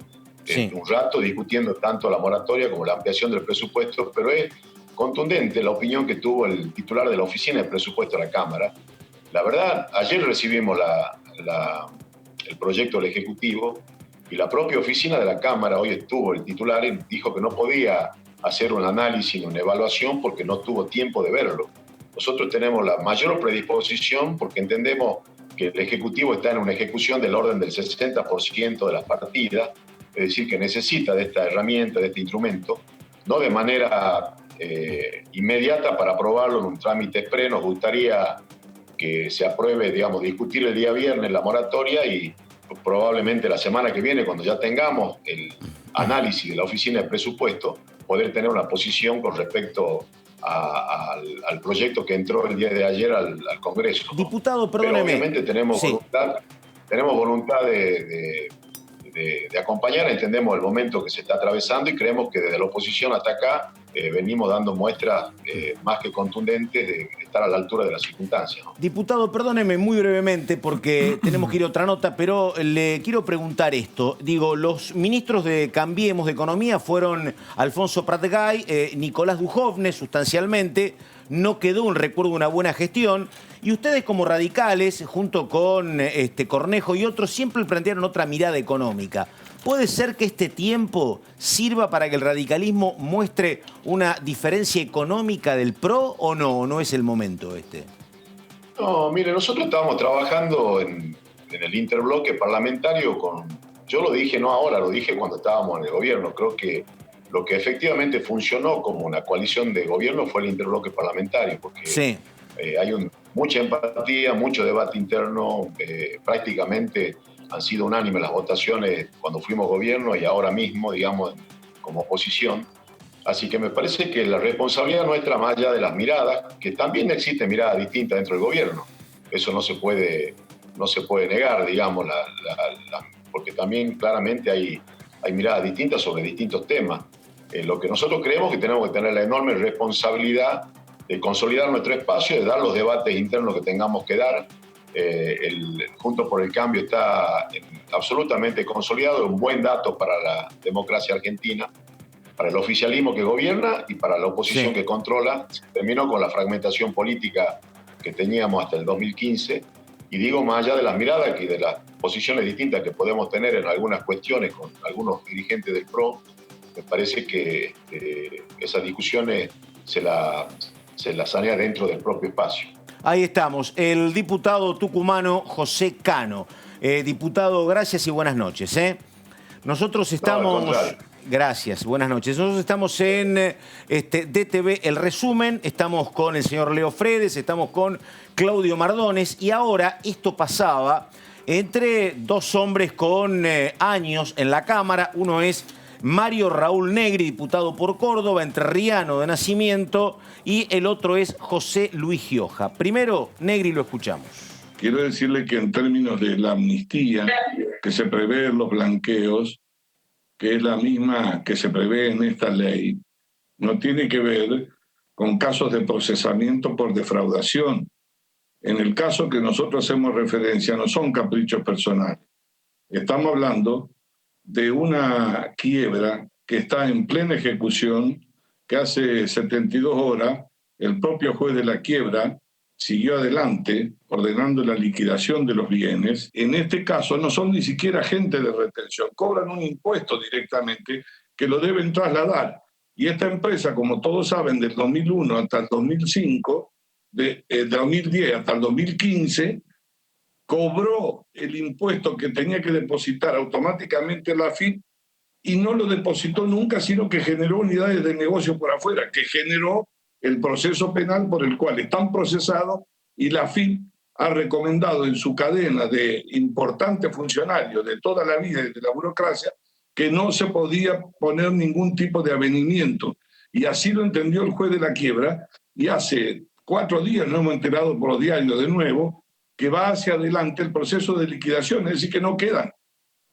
un rato discutiendo tanto la moratoria como la ampliación del presupuesto, pero es contundente la opinión que tuvo el titular de la Oficina de Presupuesto de la Cámara. La verdad, ayer recibimos el proyecto del Ejecutivo y la propia oficina de la Cámara, hoy estuvo el titular y dijo que no podía hacer un análisis ni una evaluación porque no tuvo tiempo de verlo. Nosotros tenemos la mayor predisposición porque entendemos que el Ejecutivo está en una ejecución del orden del 60% de las partidas, es decir, que necesita de esta herramienta, de este instrumento, no de manera inmediata para aprobarlo en un trámite exprés. Nos gustaría que se apruebe, digamos, discutir el día viernes la moratoria y probablemente la semana que viene, cuando ya tengamos el análisis de la Oficina de Presupuesto, poder tener una posición con respecto al proyecto que entró el día de ayer al Congreso, ¿no? Diputado, perdóneme. Pero obviamente tenemos voluntad de acompañar, entendemos el momento que se está atravesando y creemos que desde la oposición hasta acá venimos dando muestras más que contundentes de estar a la altura de las circunstancias, ¿no? Diputado, perdóneme muy brevemente porque tenemos que ir a otra nota, pero le quiero preguntar esto. Digo, los ministros de Cambiemos de Economía fueron Alfonso Pratgay, Nicolás Dujovne, sustancialmente. No quedó un recuerdo de una buena gestión. Y ustedes como radicales, junto con Cornejo y otros, siempre plantearon otra mirada económica. ¿Puede ser que este tiempo sirva para que el radicalismo muestre una diferencia económica del PRO o no? ¿O no es el momento este? No, mire, nosotros estábamos trabajando en el interbloque parlamentario yo lo dije no ahora, lo dije cuando estábamos en el gobierno. Creo que lo que efectivamente funcionó como una coalición de gobierno fue el interbloque parlamentario, porque hay mucha empatía, mucho debate interno, prácticamente han sido unánimes las votaciones cuando fuimos gobierno y ahora mismo, digamos, como oposición. Así que me parece que la responsabilidad nuestra, más allá de las miradas, que también existen miradas distintas dentro del gobierno, eso no se puede negar, digamos, porque también claramente hay miradas distintas sobre distintos temas. Lo que nosotros creemos que tenemos que tener la enorme responsabilidad de consolidar nuestro espacio, de dar los debates internos que tengamos que dar. Juntos por el Cambio está absolutamente consolidado, un buen dato para la democracia argentina, para el oficialismo que gobierna y para la oposición que controla. Se terminó con la fragmentación política que teníamos hasta el 2015, y digo, más allá de las miradas y de las posiciones distintas que podemos tener en algunas cuestiones con algunos dirigentes del PRO, me parece que esas discusiones se la sanea dentro del propio espacio. Ahí estamos, el diputado tucumano José Cano. Diputado, gracias y buenas noches. Nosotros estamos... Gracias, buenas noches. Nosotros estamos en DTV El Resumen, estamos con el señor Leo Fredes, estamos con Claudio Mardones y ahora esto pasaba entre dos hombres con años en la Cámara. Uno es Mario Raúl Negri, diputado por Córdoba, entrerriano de nacimiento, y el otro es José Luis Gioja. Primero, Negri, lo escuchamos. Quiero decirle que en términos de la amnistía que se prevé en los blanqueos, que es la misma que se prevé en esta ley, no tiene que ver con casos de procesamiento por defraudación. En el caso que nosotros hacemos referencia no son caprichos personales. Estamos hablando de una quiebra que está en plena ejecución, que hace 72 horas el propio juez de la quiebra siguió adelante ordenando la liquidación de los bienes. En este caso no son ni siquiera agentes de retención, cobran un impuesto directamente que lo deben trasladar. Y esta empresa, como todos saben, del 2001 hasta el 2005, de 2010 hasta el 2015, cobró el impuesto que tenía que depositar automáticamente la AFIP y no lo depositó nunca, sino que generó unidades de negocio por afuera, que generó el proceso penal por el cual están procesados, y la AFIP ha recomendado en su cadena de importantes funcionarios de toda la vida y de la burocracia que no se podía poner ningún tipo de avenimiento. Y así lo entendió el juez de la quiebra, y hace 4 días nos hemos enterado por los diarios de nuevo que va hacia adelante el proceso de liquidación, es decir, que no quedan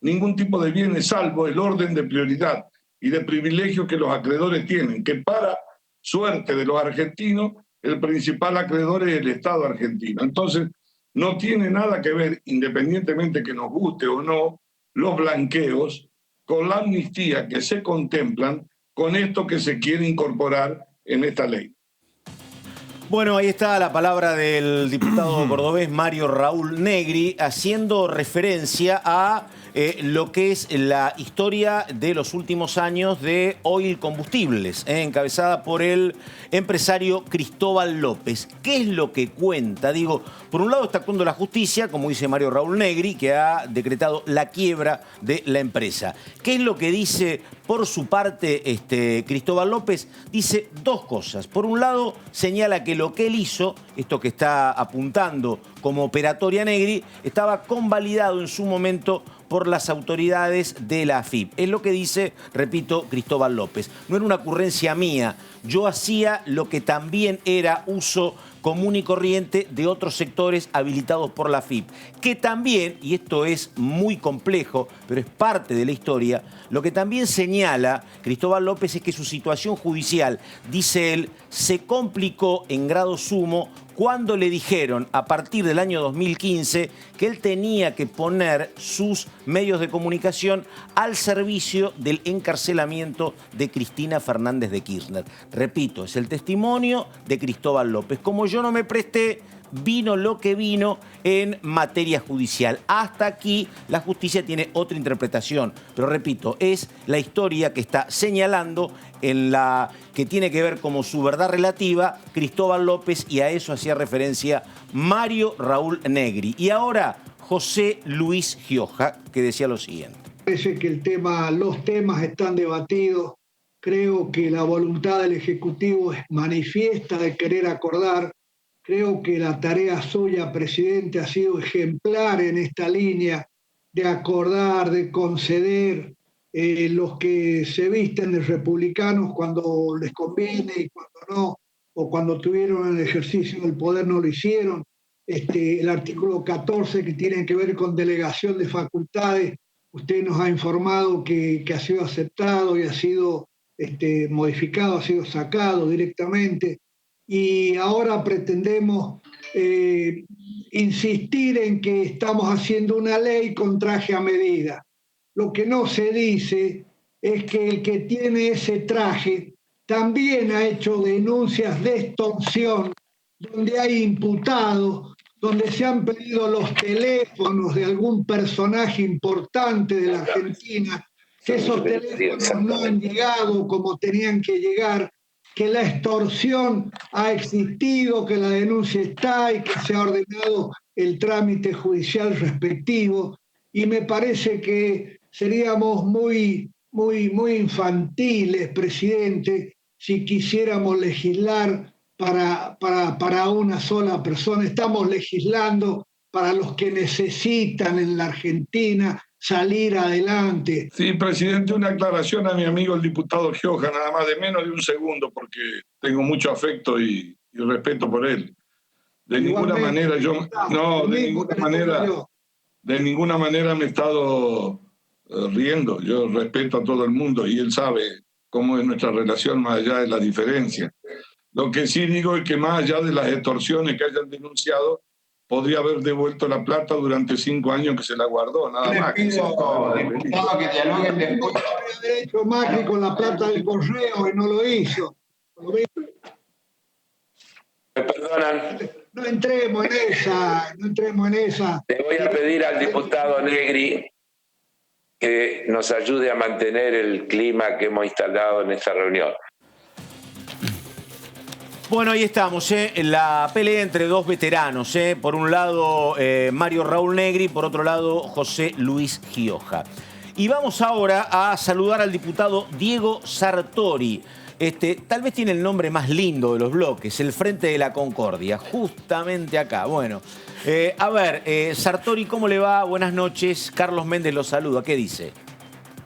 ningún tipo de bienes salvo el orden de prioridad y de privilegio que los acreedores tienen, que para suerte de los argentinos, el principal acreedor es el Estado argentino. Entonces, no tiene nada que ver, independientemente que nos guste o no, los blanqueos con la amnistía que se contemplan con esto que se quiere incorporar en esta ley. Bueno, ahí está la palabra del diputado cordobés Mario Raúl Negri, haciendo referencia a lo que es la historia de los últimos años de Oil Combustibles, encabezada por el empresario Cristóbal López. ¿Qué es lo que cuenta? Digo, por un lado está actuando la justicia, como dice Mario Raúl Negri, que ha decretado la quiebra de la empresa. ¿Qué es lo que dice por su parte Cristóbal López? Dice dos cosas. Por un lado, señala que lo que él hizo, esto que está apuntando como operatoria Negri, estaba convalidado en su momento por las autoridades de la AFIP. Es lo que dice, repito, Cristóbal López. No era una ocurrencia mía. Yo hacía lo que también era uso común y corriente de otros sectores habilitados por la AFIP. Que también, y esto es muy complejo, pero es parte de la historia, lo que también señala Cristóbal López es que su situación judicial, dice él, se complicó en grado sumo cuando le dijeron a partir del año 2015 que él tenía que poner sus medios de comunicación al servicio del encarcelamiento de Cristina Fernández de Kirchner. Repito, es el testimonio de Cristóbal López. Como yo no me presté, vino lo que vino en materia judicial. Hasta aquí la justicia tiene otra interpretación, pero repito, es la historia que está señalando en la que tiene que ver como su verdad relativa Cristóbal López, y a eso hacía referencia Mario Raúl Negri. Y ahora José Luis Gioja, que decía lo siguiente. Parece que los temas están debatidos. Creo que la voluntad del Ejecutivo es manifiesta de querer acordar. Creo que la tarea suya, presidente, ha sido ejemplar en esta línea de acordar, de conceder. Los que se visten de republicanos cuando les conviene y cuando no, o cuando tuvieron el ejercicio del poder no lo hicieron. El artículo 14 que tiene que ver con delegación de facultades, usted nos ha informado que ha sido aceptado y ha sido modificado, ha sido sacado directamente. Y ahora pretendemos insistir en que estamos haciendo una ley con traje a medida. Lo que no se dice es que el que tiene ese traje también ha hecho denuncias de extorsión, donde hay imputados, donde se han pedido los teléfonos de algún personaje importante de la Argentina, que esos teléfonos no han llegado como tenían que llegar, que la extorsión ha existido, que la denuncia está y que se ha ordenado el trámite judicial respectivo. Y me parece que seríamos muy infantiles, presidente, si quisiéramos legislar para una sola persona. Estamos legislando para los que necesitan en la Argentina salir adelante. Sí, presidente, una aclaración a mi amigo el diputado Gioja, nada más de menos de un segundo, porque tengo mucho afecto y respeto por él. De ninguna manera me he estado riendo. Yo respeto a todo el mundo y él sabe cómo es nuestra relación más allá de la diferencia. Lo que sí digo es que más allá de las extorsiones que hayan denunciado, podría haber devuelto la plata durante 5 años que se la guardó, nada más. Diputado, que dialoguen después. Había hecho Macri con la plata del correo y no lo hizo. ¿Me perdonan? No entremos en esa. Le voy a pedir al diputado Negri que nos ayude a mantener el clima que hemos instalado en esta reunión. Bueno, ahí estamos, la pelea entre dos veteranos. Por un lado, Mario Raúl Negri, por otro lado, José Luis Gioja. Y vamos ahora a saludar al diputado Diego Sartori. Tal vez tiene el nombre más lindo de los bloques, el Frente de la Concordia, justamente acá. Bueno, a ver, Sartori, ¿cómo le va? Buenas noches. Carlos Méndez lo saluda. ¿Qué dice?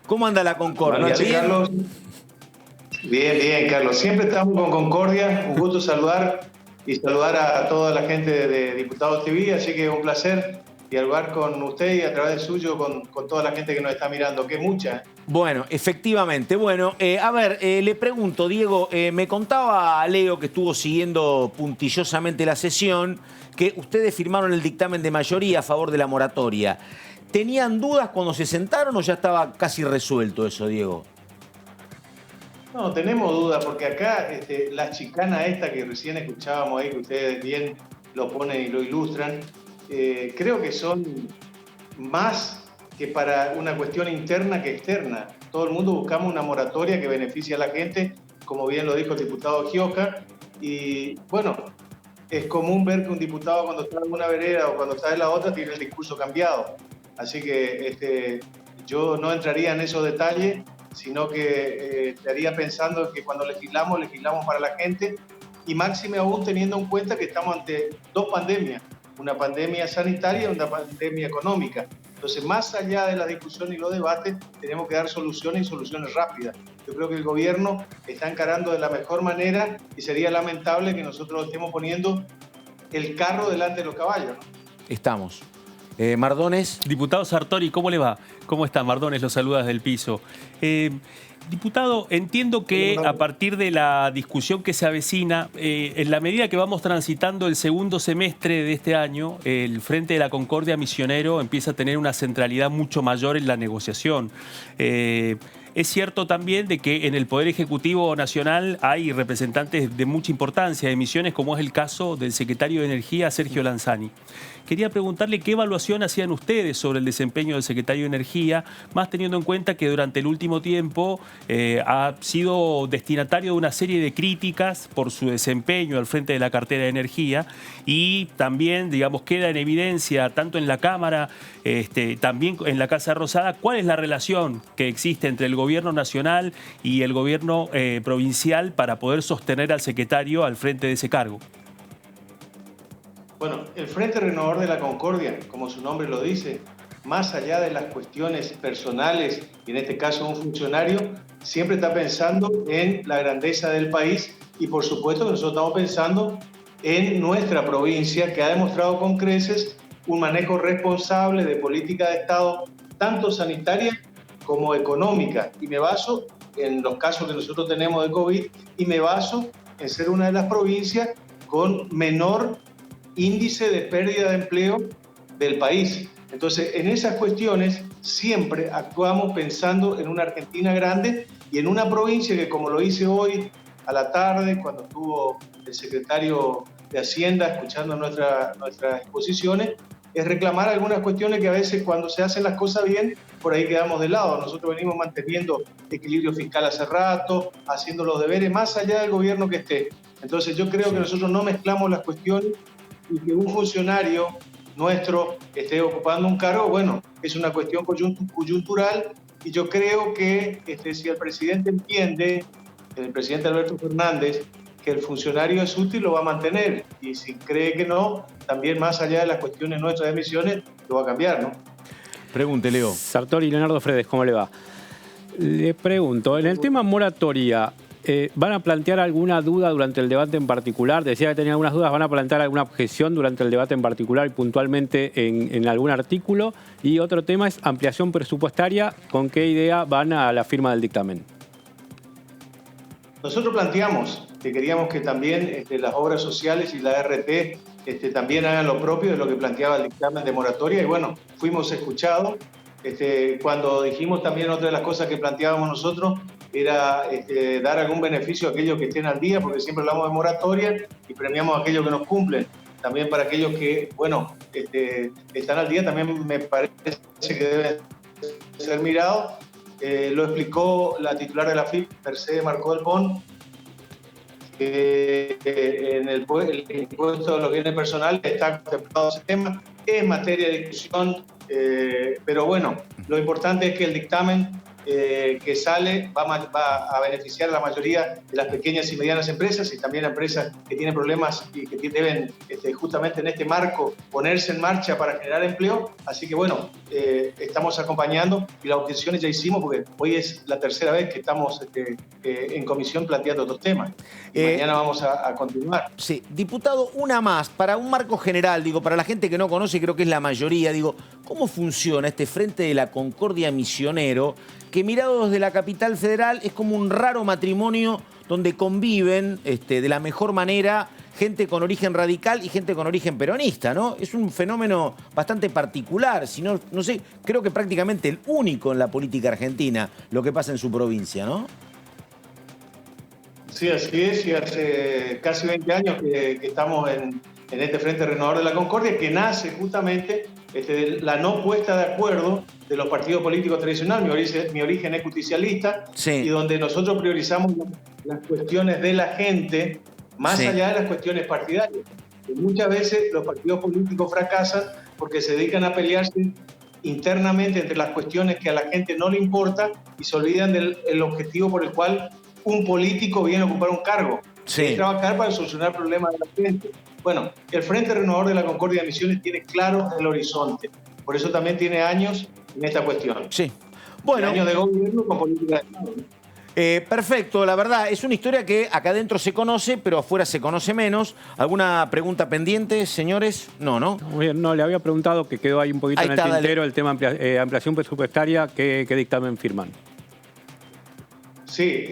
¿Cómo anda la Concordia? Buenas noches, ¿Bien? Carlos. Bien, Carlos. Siempre estamos con Concordia. Un gusto saludar a toda la gente de Diputados TV. Así que un placer dialogar con usted y a través del suyo con toda la gente que nos está mirando, que es mucha. Bueno, efectivamente. Bueno, a ver, le pregunto, Diego, me contaba Leo, que estuvo siguiendo puntillosamente la sesión, que ustedes firmaron el dictamen de mayoría a favor de la moratoria. ¿Tenían dudas cuando se sentaron o ya estaba casi resuelto eso, Diego? No, tenemos dudas, porque acá la chicana esta que recién escuchábamos ahí, que ustedes bien lo ponen y lo ilustran, creo que son más que para una cuestión interna que externa. Todo el mundo buscamos una moratoria que beneficie a la gente, como bien lo dijo el diputado Gioja, y bueno, es común ver que un diputado cuando está en una vereda o cuando está en la otra tiene el discurso cambiado. Así que yo no entraría en esos detalles, sino que estaría pensando que cuando legislamos para la gente, y máxime aún teniendo en cuenta que estamos ante dos pandemias, una pandemia sanitaria y una pandemia económica. Entonces, más allá de la discusión y los debates, tenemos que dar soluciones y soluciones rápidas. Yo creo que el gobierno está encarando de la mejor manera y sería lamentable que nosotros estemos poniendo el carro delante de los caballos, ¿no? Estamos. Mardones. Diputado Sartori, ¿cómo le va? ¿Cómo está? Mardones lo saluda desde el piso. Diputado, entiendo que a partir de la discusión que se avecina, en la medida que vamos transitando el segundo semestre de este año, el Frente de la Concordia Misionero empieza a tener una centralidad mucho mayor en la negociación. Es cierto también de que en el Poder Ejecutivo Nacional hay representantes de mucha importancia de Misiones, como es el caso del secretario de Energía, Sergio Lanzani. Quería preguntarle qué evaluación hacían ustedes sobre el desempeño del secretario de Energía, más teniendo en cuenta que durante el último tiempo ha sido destinatario de una serie de críticas por su desempeño al frente de la cartera de Energía, y también, digamos, queda en evidencia, tanto en la Cámara, también en la Casa Rosada, cuál es la relación que existe entre el Gobierno Nacional y el Gobierno provincial para poder sostener al secretario al frente de ese cargo. Bueno, el Frente Renovador de la Concordia, como su nombre lo dice, más allá de las cuestiones personales, y en este caso un funcionario, siempre está pensando en la grandeza del país, y por supuesto que nosotros estamos pensando en nuestra provincia, que ha demostrado con creces un manejo responsable de política de Estado, tanto sanitaria como económica. Y me baso en los casos que nosotros tenemos de COVID, y me baso en ser una de las provincias con menor índice de pérdida de empleo del país. Entonces, en esas cuestiones siempre actuamos pensando en una Argentina grande y en una provincia que, como lo hice hoy a la tarde, cuando estuvo el secretario de Hacienda escuchando nuestras exposiciones, es reclamar algunas cuestiones que a veces cuando se hacen las cosas bien por ahí quedamos de lado. Nosotros venimos manteniendo equilibrio fiscal hace rato, haciendo los deberes más allá del gobierno que esté. Entonces yo creo que nosotros no mezclamos las cuestiones y que un funcionario nuestro esté ocupando un cargo, bueno, es una cuestión coyuntural y yo creo que si el presidente entiende, el presidente Alberto Fernández, que el funcionario es útil, lo va a mantener. Y si cree que no, también más allá de las cuestiones nuestras de misiones, lo va a cambiar, ¿no? Pregunte, Leo. Sartori, Leonardo Fredes, ¿cómo le va? Le pregunto, en el tema moratoria, ¿van a plantear alguna duda durante el debate en particular? Decía que tenía algunas dudas, ¿van a plantear alguna objeción durante el debate en particular y puntualmente en algún artículo? Y otro tema es ampliación presupuestaria, ¿con qué idea van a la firma del dictamen? Nosotros planteamos que queríamos que también las obras sociales y la RT también hagan lo propio de lo que planteaba el dictamen de moratoria y bueno, fuimos escuchados. Cuando dijimos también otra de las cosas que planteábamos nosotros era dar algún beneficio a aquellos que estén al día, porque siempre hablamos de moratoria y premiamos a aquellos que nos cumplen. También para aquellos que, bueno, están al día también me parece que deben ser mirados. Lo explicó la titular de la FIP, Mercedes Marcó del Pon, en el impuesto de los bienes personales está contemplado ese tema, es materia de discusión, pero bueno, lo importante es que el dictamen que sale va a beneficiar a la mayoría de las pequeñas y medianas empresas y también a empresas que tienen problemas y que deben justamente en este marco ponerse en marcha para generar empleo. Así que bueno, estamos acompañando y las objeciones ya hicimos porque hoy es la tercera vez que estamos en comisión planteando otros temas. Y mañana vamos a continuar. Sí, diputado, una más, para un marco general, digo, para la gente que no conoce, creo que es la mayoría, digo, ¿cómo funciona este Frente de la Concordia Misionero? Que mirado desde la capital federal es como un raro matrimonio donde conviven de la mejor manera gente con origen radical y gente con origen peronista, ¿no? Es un fenómeno bastante particular, si no, no sé, creo que prácticamente el único en la política argentina lo que pasa en su provincia, ¿no? Sí, así es, y hace casi 20 años que estamos en este Frente Renovador de la Concordia, que nace justamente de la no puesta de acuerdo de los partidos políticos tradicionales. Mi origen es justicialista, sí. Y donde nosotros priorizamos las cuestiones de la gente más sí. allá de las cuestiones partidarias. Y muchas veces los partidos políticos fracasan porque se dedican a pelearse internamente entre las cuestiones que a la gente no le importa y se olvidan del objetivo por el cual un político viene a ocupar un cargo, sí. Es trabajar para solucionar problemas de la gente. Bueno, el Frente Renovador de la Concordia de Misiones tiene claro el horizonte, por eso también tiene años en esta cuestión. Sí. Bueno. Años de gobierno con política de Estado, ¿no? Perfecto, la verdad, es una historia que acá adentro se conoce, pero afuera se conoce menos. ¿Alguna pregunta pendiente, señores? No, ¿no? No, le había preguntado que quedó ahí un poquito ahí en el tintero el tema ampliación presupuestaria, ¿qué dictamen firman? Sí,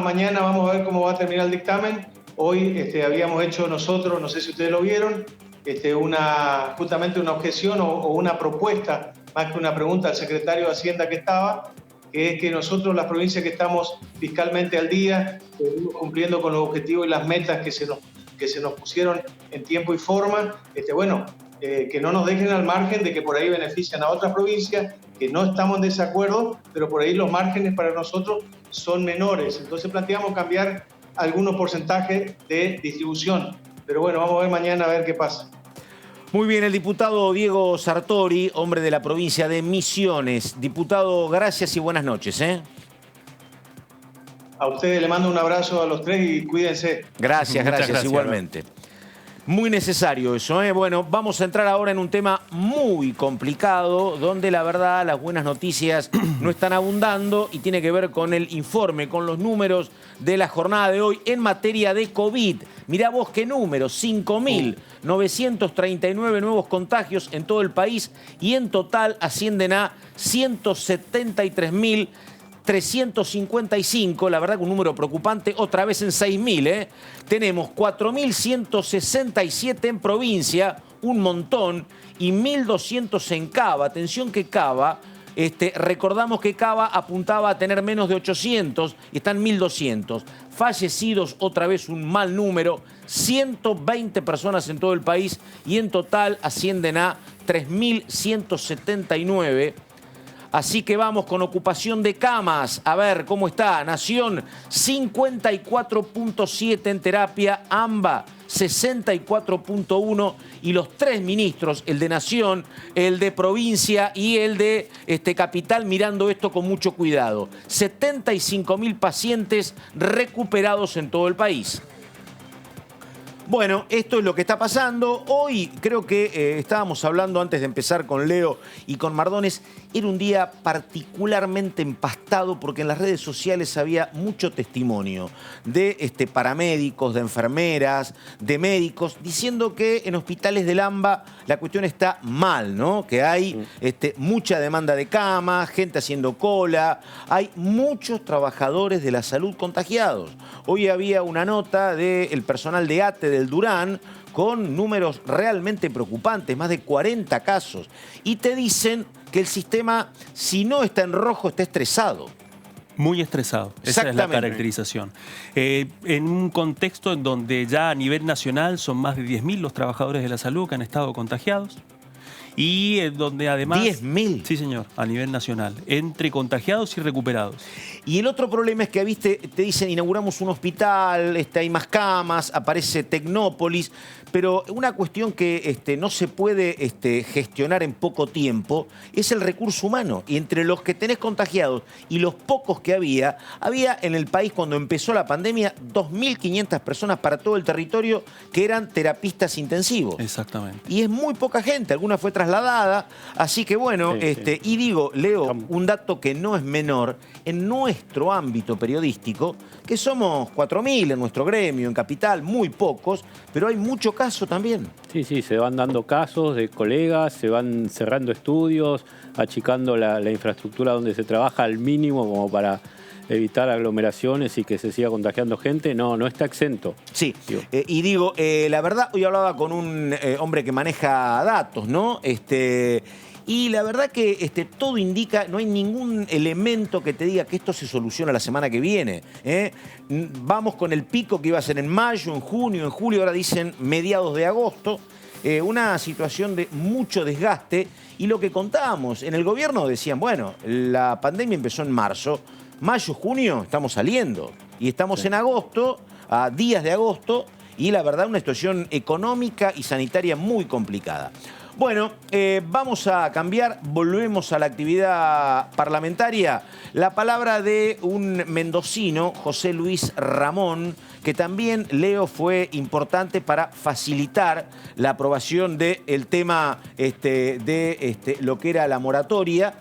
mañana vamos a ver cómo va a terminar el dictamen. Hoy habíamos hecho nosotros, no sé si ustedes lo vieron, justamente una objeción o una propuesta, más que una pregunta al secretario de Hacienda que estaba, que es que nosotros, las provincias que estamos fiscalmente al día, seguimos cumpliendo con los objetivos y las metas que se nos pusieron en tiempo y forma, que no nos dejen al margen de que por ahí benefician a otras provincias, que no estamos en desacuerdo, pero por ahí los márgenes para nosotros son menores. Entonces planteamos cambiar algunos porcentajes de distribución. Pero bueno, vamos a ver mañana a ver qué pasa. Muy bien, el diputado Diego Sartori, hombre de la provincia de Misiones. Diputado, gracias y buenas noches. A ustedes le mando un abrazo a los tres y cuídense. Gracias, igualmente. Muy necesario eso, ¿eh? Bueno, vamos a entrar ahora en un tema muy complicado, donde la verdad las buenas noticias no están abundando y tiene que ver con el informe, con los números de la jornada de hoy en materia de COVID. Mirá vos qué números, 5.939 nuevos contagios en todo el país y en total ascienden a 173.355, la verdad que un número preocupante, otra vez en 6.000, Tenemos 4.167 en provincia, un montón, y 1.200 en Cava. Atención que Cava, recordamos que Cava apuntaba a tener menos de 800 y están 1.200. Fallecidos, otra vez un mal número, 120 personas en todo el país y en total ascienden a 3.179. Así que vamos con ocupación de camas. A ver cómo está. Nación 54.7 en terapia, AMBA 64.1 y los 3 ministros, el de Nación, el de Provincia y el de Capital, mirando esto con mucho cuidado. 75.000 pacientes recuperados en todo el país. Bueno, esto es lo que está pasando. Hoy creo que estábamos hablando antes de empezar con Leo y con Mardones. Era un día particularmente empastado porque en las redes sociales había mucho testimonio de paramédicos, de enfermeras, de médicos, diciendo que en hospitales del AMBA la cuestión está mal, ¿no? Que hay mucha demanda de camas, gente haciendo cola, hay muchos trabajadores de la salud contagiados. Hoy había una nota del personal de ATE del Durán con números realmente preocupantes, más de 40 casos. Y te dicen que el sistema, si no está en rojo, está estresado. Muy estresado, esa es la caracterización. En un contexto en donde ya a nivel nacional son más de 10.000 los trabajadores de la salud que han estado contagiados. Y donde además... ¿10.000? Sí, señor, a nivel nacional, entre contagiados y recuperados. Y el otro problema es que, viste, te dicen, inauguramos un hospital, hay más camas, aparece Tecnópolis, pero una cuestión que no se puede gestionar en poco tiempo es el recurso humano. Y entre los que tenés contagiados y los pocos que había en el país cuando empezó la pandemia 2.500 personas para todo el territorio que eran terapistas intensivos. Exactamente. Y es muy poca gente, alguna fue trasladada, así que bueno, sí. Y digo, Leo, un dato que no es menor, en nuestro ámbito periodístico, que somos 4.000 en nuestro gremio, en Capital, muy pocos, pero hay mucho caso también. Sí, se van dando casos de colegas, se van cerrando estudios, achicando la infraestructura donde se trabaja al mínimo como para evitar aglomeraciones y que se siga contagiando gente. No está exento. Sí, y digo, la verdad, hoy hablaba con un hombre que maneja datos, ¿no? Y la verdad que todo indica, no hay ningún elemento que te diga que esto se soluciona la semana que viene. Vamos con el pico que iba a ser en mayo, en junio, en julio, ahora dicen mediados de agosto. Una situación de mucho desgaste. Y lo que contábamos, en el gobierno decían, bueno, la pandemia empezó en marzo, mayo, junio, estamos saliendo. Y estamos en agosto, a días de agosto, y la verdad una situación económica y sanitaria muy complicada. Bueno, vamos a cambiar, volvemos a la actividad parlamentaria. La palabra de un mendocino, José Luis Ramón, que también, Leo, fue importante para facilitar la aprobación del tema de lo que era la moratoria.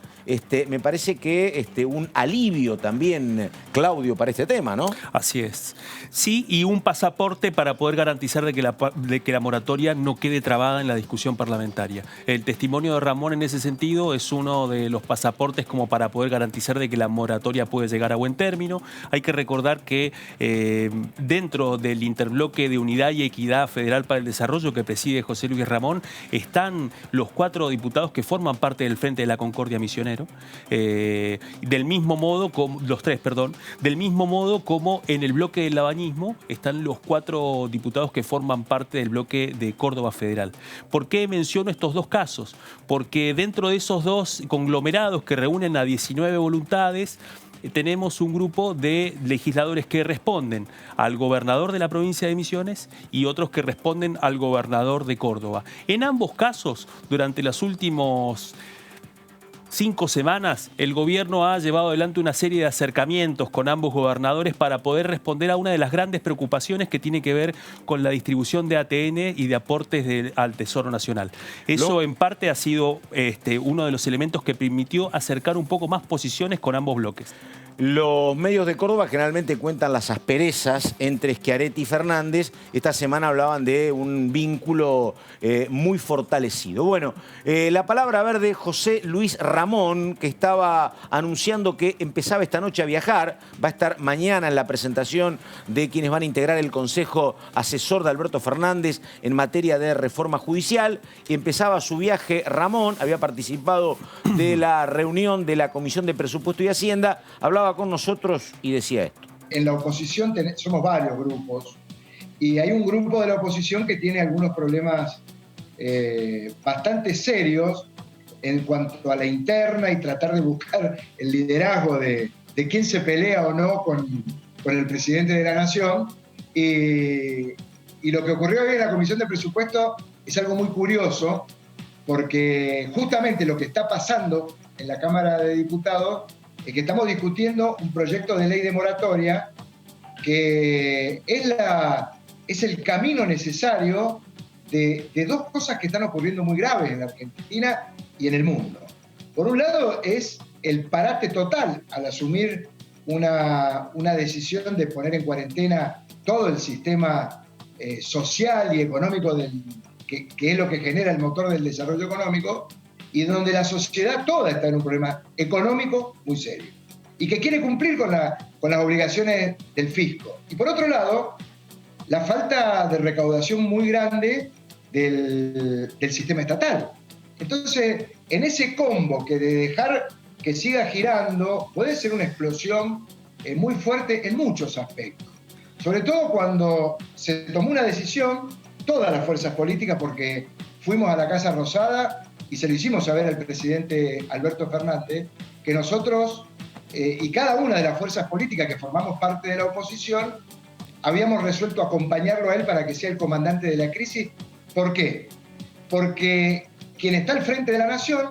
Me parece que un alivio también, Claudio, para este tema, ¿no? Así es. Sí, y un pasaporte para poder garantizar de que la moratoria no quede trabada en la discusión parlamentaria. El testimonio de Ramón en ese sentido es uno de los pasaportes como para poder garantizar de que la moratoria puede llegar a buen término. Hay que recordar que dentro del interbloque de Unidad y Equidad Federal para el Desarrollo que preside José Luis Ramón están los 4 diputados que forman parte del Frente de la Concordia Misionero. Del mismo modo como los 3, del mismo modo como en el bloque del labañismo están los 4 diputados que forman parte del bloque de Córdoba Federal. ¿Por qué menciono estos 2 casos? Porque dentro de esos 2 conglomerados que reúnen a 19 voluntades, tenemos un grupo de legisladores que responden al gobernador de la provincia de Misiones y otros que responden al gobernador de Córdoba. En ambos casos, durante los últimos 5 semanas, el gobierno ha llevado adelante una serie de acercamientos con ambos gobernadores para poder responder a una de las grandes preocupaciones que tiene que ver con la distribución de ATN y de aportes al Tesoro Nacional. Eso en parte ha sido uno de los elementos que permitió acercar un poco más posiciones con ambos bloques. Los medios de Córdoba generalmente cuentan las asperezas entre Schiaretti y Fernández. Esta semana hablaban de un vínculo muy fortalecido. Bueno, la palabra verde, José Luis Ramón, que estaba anunciando que empezaba esta noche a viajar. Va a estar mañana en la presentación de quienes van a integrar el Consejo Asesor de Alberto Fernández en materia de reforma judicial. Empezaba su viaje Ramón, había participado de la reunión de la Comisión de Presupuesto y Hacienda, hablaba con nosotros y decía esto. En la oposición somos varios grupos y hay un grupo de la oposición que tiene algunos problemas bastante serios en cuanto a la interna y tratar de buscar el liderazgo de quién se pelea o no con el presidente de la Nación. Y lo que ocurrió hoy en la Comisión de Presupuesto es algo muy curioso, porque justamente lo que está pasando en la Cámara de Diputados es que estamos discutiendo un proyecto de ley de moratoria que es el camino necesario de dos cosas que están ocurriendo muy graves en la Argentina y en el mundo. Por un lado es el parate total al asumir una decisión de poner en cuarentena todo el sistema social y económico que es lo que genera el motor del desarrollo económico, y donde la sociedad toda está en un problema económico muy serio y que quiere cumplir con las obligaciones del fisco. Y por otro lado, la falta de recaudación muy grande del sistema estatal. Entonces, en ese combo que de dejar que siga girando puede ser una explosión muy fuerte en muchos aspectos. Sobre todo cuando se tomó una decisión, todas las fuerzas políticas, porque fuimos a la Casa Rosada y se lo hicimos saber al presidente Alberto Fernández, que nosotros y cada una de las fuerzas políticas que formamos parte de la oposición habíamos resuelto acompañarlo a él para que sea el comandante de la crisis. ¿Por qué? Porque quien está al frente de la nación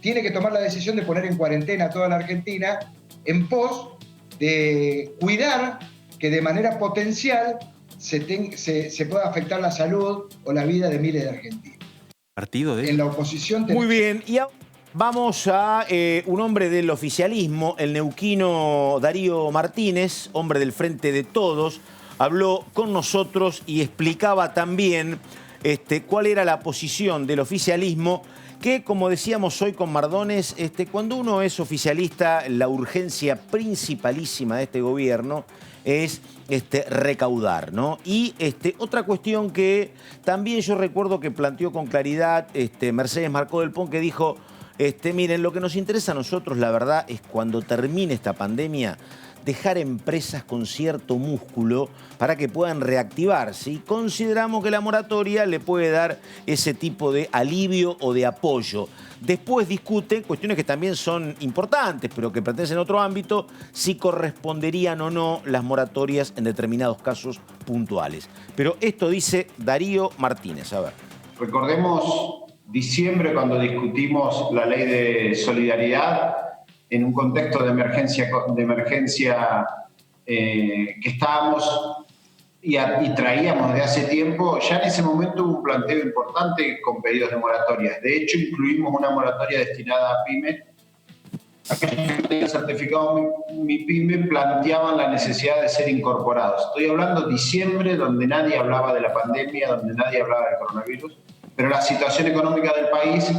tiene que tomar la decisión de poner en cuarentena a toda la Argentina en pos de cuidar que de manera potencial se pueda afectar la salud o la vida de miles de argentinos. Partido de... En la oposición... Muy bien, y vamos a un hombre del oficialismo, el neuquino Darío Martínez, hombre del Frente de Todos, habló con nosotros y explicaba también cuál era la posición del oficialismo, que como decíamos hoy con Mardones, cuando uno es oficialista, la urgencia principalísima de este gobierno es recaudar, ¿no? Y otra cuestión que también yo recuerdo que planteó con claridad Mercedes Marcó del Pon, que dijo, miren, lo que nos interesa a nosotros, la verdad, es cuando termine esta pandemia, dejar empresas con cierto músculo para que puedan reactivarse. Y consideramos que la moratoria le puede dar ese tipo de alivio o de apoyo. Después discuten cuestiones que también son importantes, pero que pertenecen a otro ámbito, si corresponderían o no las moratorias en determinados casos puntuales. Pero esto dice Darío Martínez. A ver. Recordemos diciembre cuando discutimos la ley de solidaridad en un contexto de emergencia que estábamos y traíamos de hace tiempo. Ya en ese momento hubo un planteo importante con pedidos de moratorias. De hecho, incluimos una moratoria destinada a pymes. Aquellos que tenían certificado Mi Pyme planteaban la necesidad de ser incorporados. Estoy hablando de diciembre, donde nadie hablaba de la pandemia, donde nadie hablaba del coronavirus, pero la situación económica del país,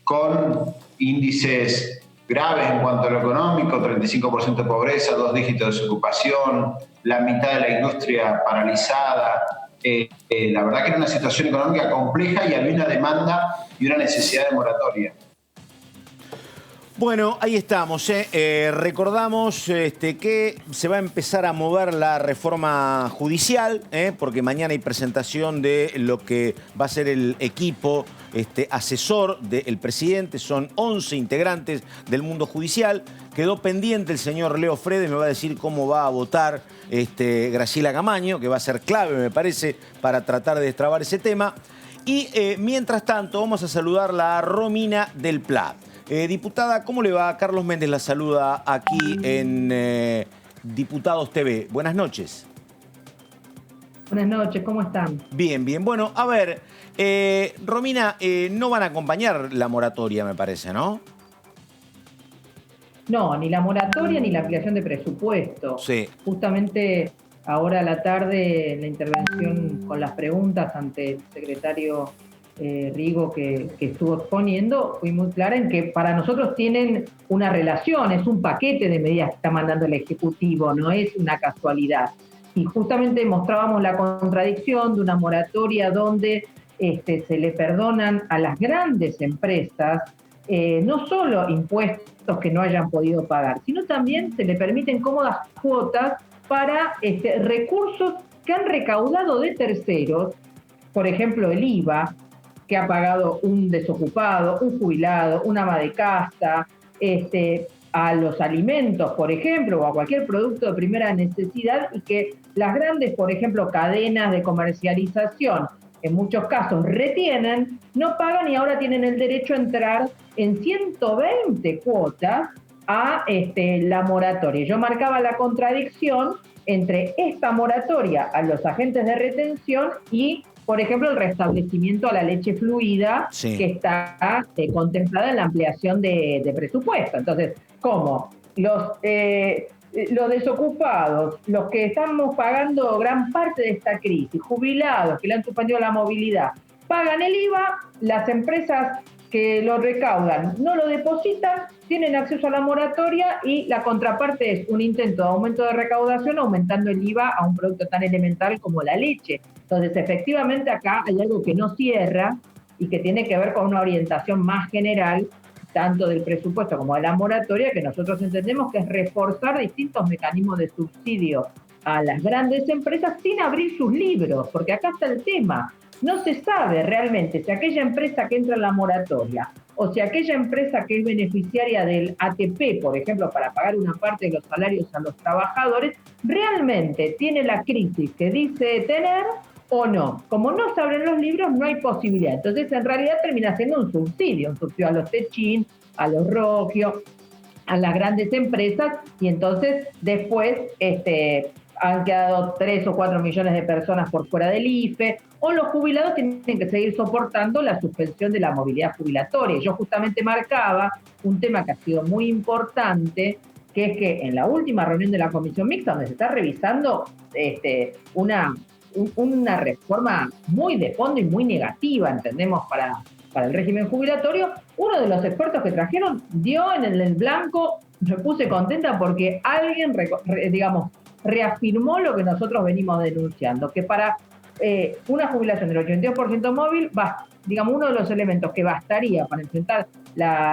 con índices graves en cuanto a lo económico, 35% de pobreza, 2 dígitos de desocupación, la mitad de la industria paralizada. La verdad que era una situación económica compleja y había una demanda y una necesidad de moratoria. Bueno, ahí estamos. Recordamos que se va a empezar a mover la reforma judicial, porque mañana hay presentación de lo que va a ser el equipo asesor del presidente. Son 11 integrantes del mundo judicial. Quedó pendiente el señor Leo Frede, me va a decir cómo va a votar Graciela Camaño, que va a ser clave, me parece, para tratar de destrabar ese tema. Y mientras tanto, vamos a saludarla a Romina del Pla. Diputada, ¿cómo le va? Carlos Méndez la saluda aquí en Diputados TV. Buenas noches. Buenas noches, ¿cómo están? Bien, bien. Bueno, a ver, Romina, no van a acompañar la moratoria, me parece, ¿no? No, ni la moratoria ni la ampliación de presupuesto. Sí. Justamente ahora a la tarde, la intervención con las preguntas ante el secretario Rigo que estuvo exponiendo, fui muy clara en que para nosotros tienen una relación, es un paquete de medidas que está mandando el Ejecutivo, no es una casualidad. Y justamente mostrábamos la contradicción de una moratoria donde se le perdonan a las grandes empresas no solo impuestos que no hayan podido pagar, sino también se le permiten cómodas cuotas para recursos que han recaudado de terceros, por ejemplo el IVA, que ha pagado un desocupado, un jubilado, una ama de casa, a los alimentos, por ejemplo, o a cualquier producto de primera necesidad, y que las grandes, por ejemplo, cadenas de comercialización, en muchos casos retienen, no pagan y ahora tienen el derecho a entrar en 120 cuotas a la moratoria. Yo marcaba la contradicción entre esta moratoria a los agentes de retención y, por ejemplo, el restablecimiento a la leche fluida, sí, que está contemplada en la ampliación de presupuesto. Entonces, ¿cómo? Los desocupados, los que estamos pagando gran parte de esta crisis, jubilados que le han suspendido la movilidad, pagan el IVA, las empresas que lo recaudan no lo depositan, tienen acceso a la moratoria y la contraparte es un intento de aumento de recaudación aumentando el IVA a un producto tan elemental como la leche. Entonces, efectivamente, acá hay algo que no cierra y que tiene que ver con una orientación más general, tanto del presupuesto como de la moratoria, que nosotros entendemos que es reforzar distintos mecanismos de subsidio a las grandes empresas sin abrir sus libros, porque acá está el tema. No se sabe realmente si aquella empresa que entra en la moratoria o si aquella empresa que es beneficiaria del ATP, por ejemplo, para pagar una parte de los salarios a los trabajadores, realmente tiene la crisis que dice tener o no. Como no se abren los libros, no hay posibilidad. Entonces, en realidad termina siendo un subsidio a los Techín, a los Rogio, a las grandes empresas, y entonces después han quedado 3 o 4 millones de personas por fuera del IFE, o los jubilados tienen que seguir soportando la suspensión de la movilidad jubilatoria. Yo justamente marcaba un tema que ha sido muy importante, que es que en la última reunión de la Comisión Mixta, donde se está revisando una reforma muy de fondo y muy negativa, entendemos, para el régimen jubilatorio, uno de los expertos que trajeron dio en el blanco. Me puse contenta porque alguien, reafirmó lo que nosotros venimos denunciando, que para una jubilación del 82% móvil, uno de los elementos que bastaría para enfrentar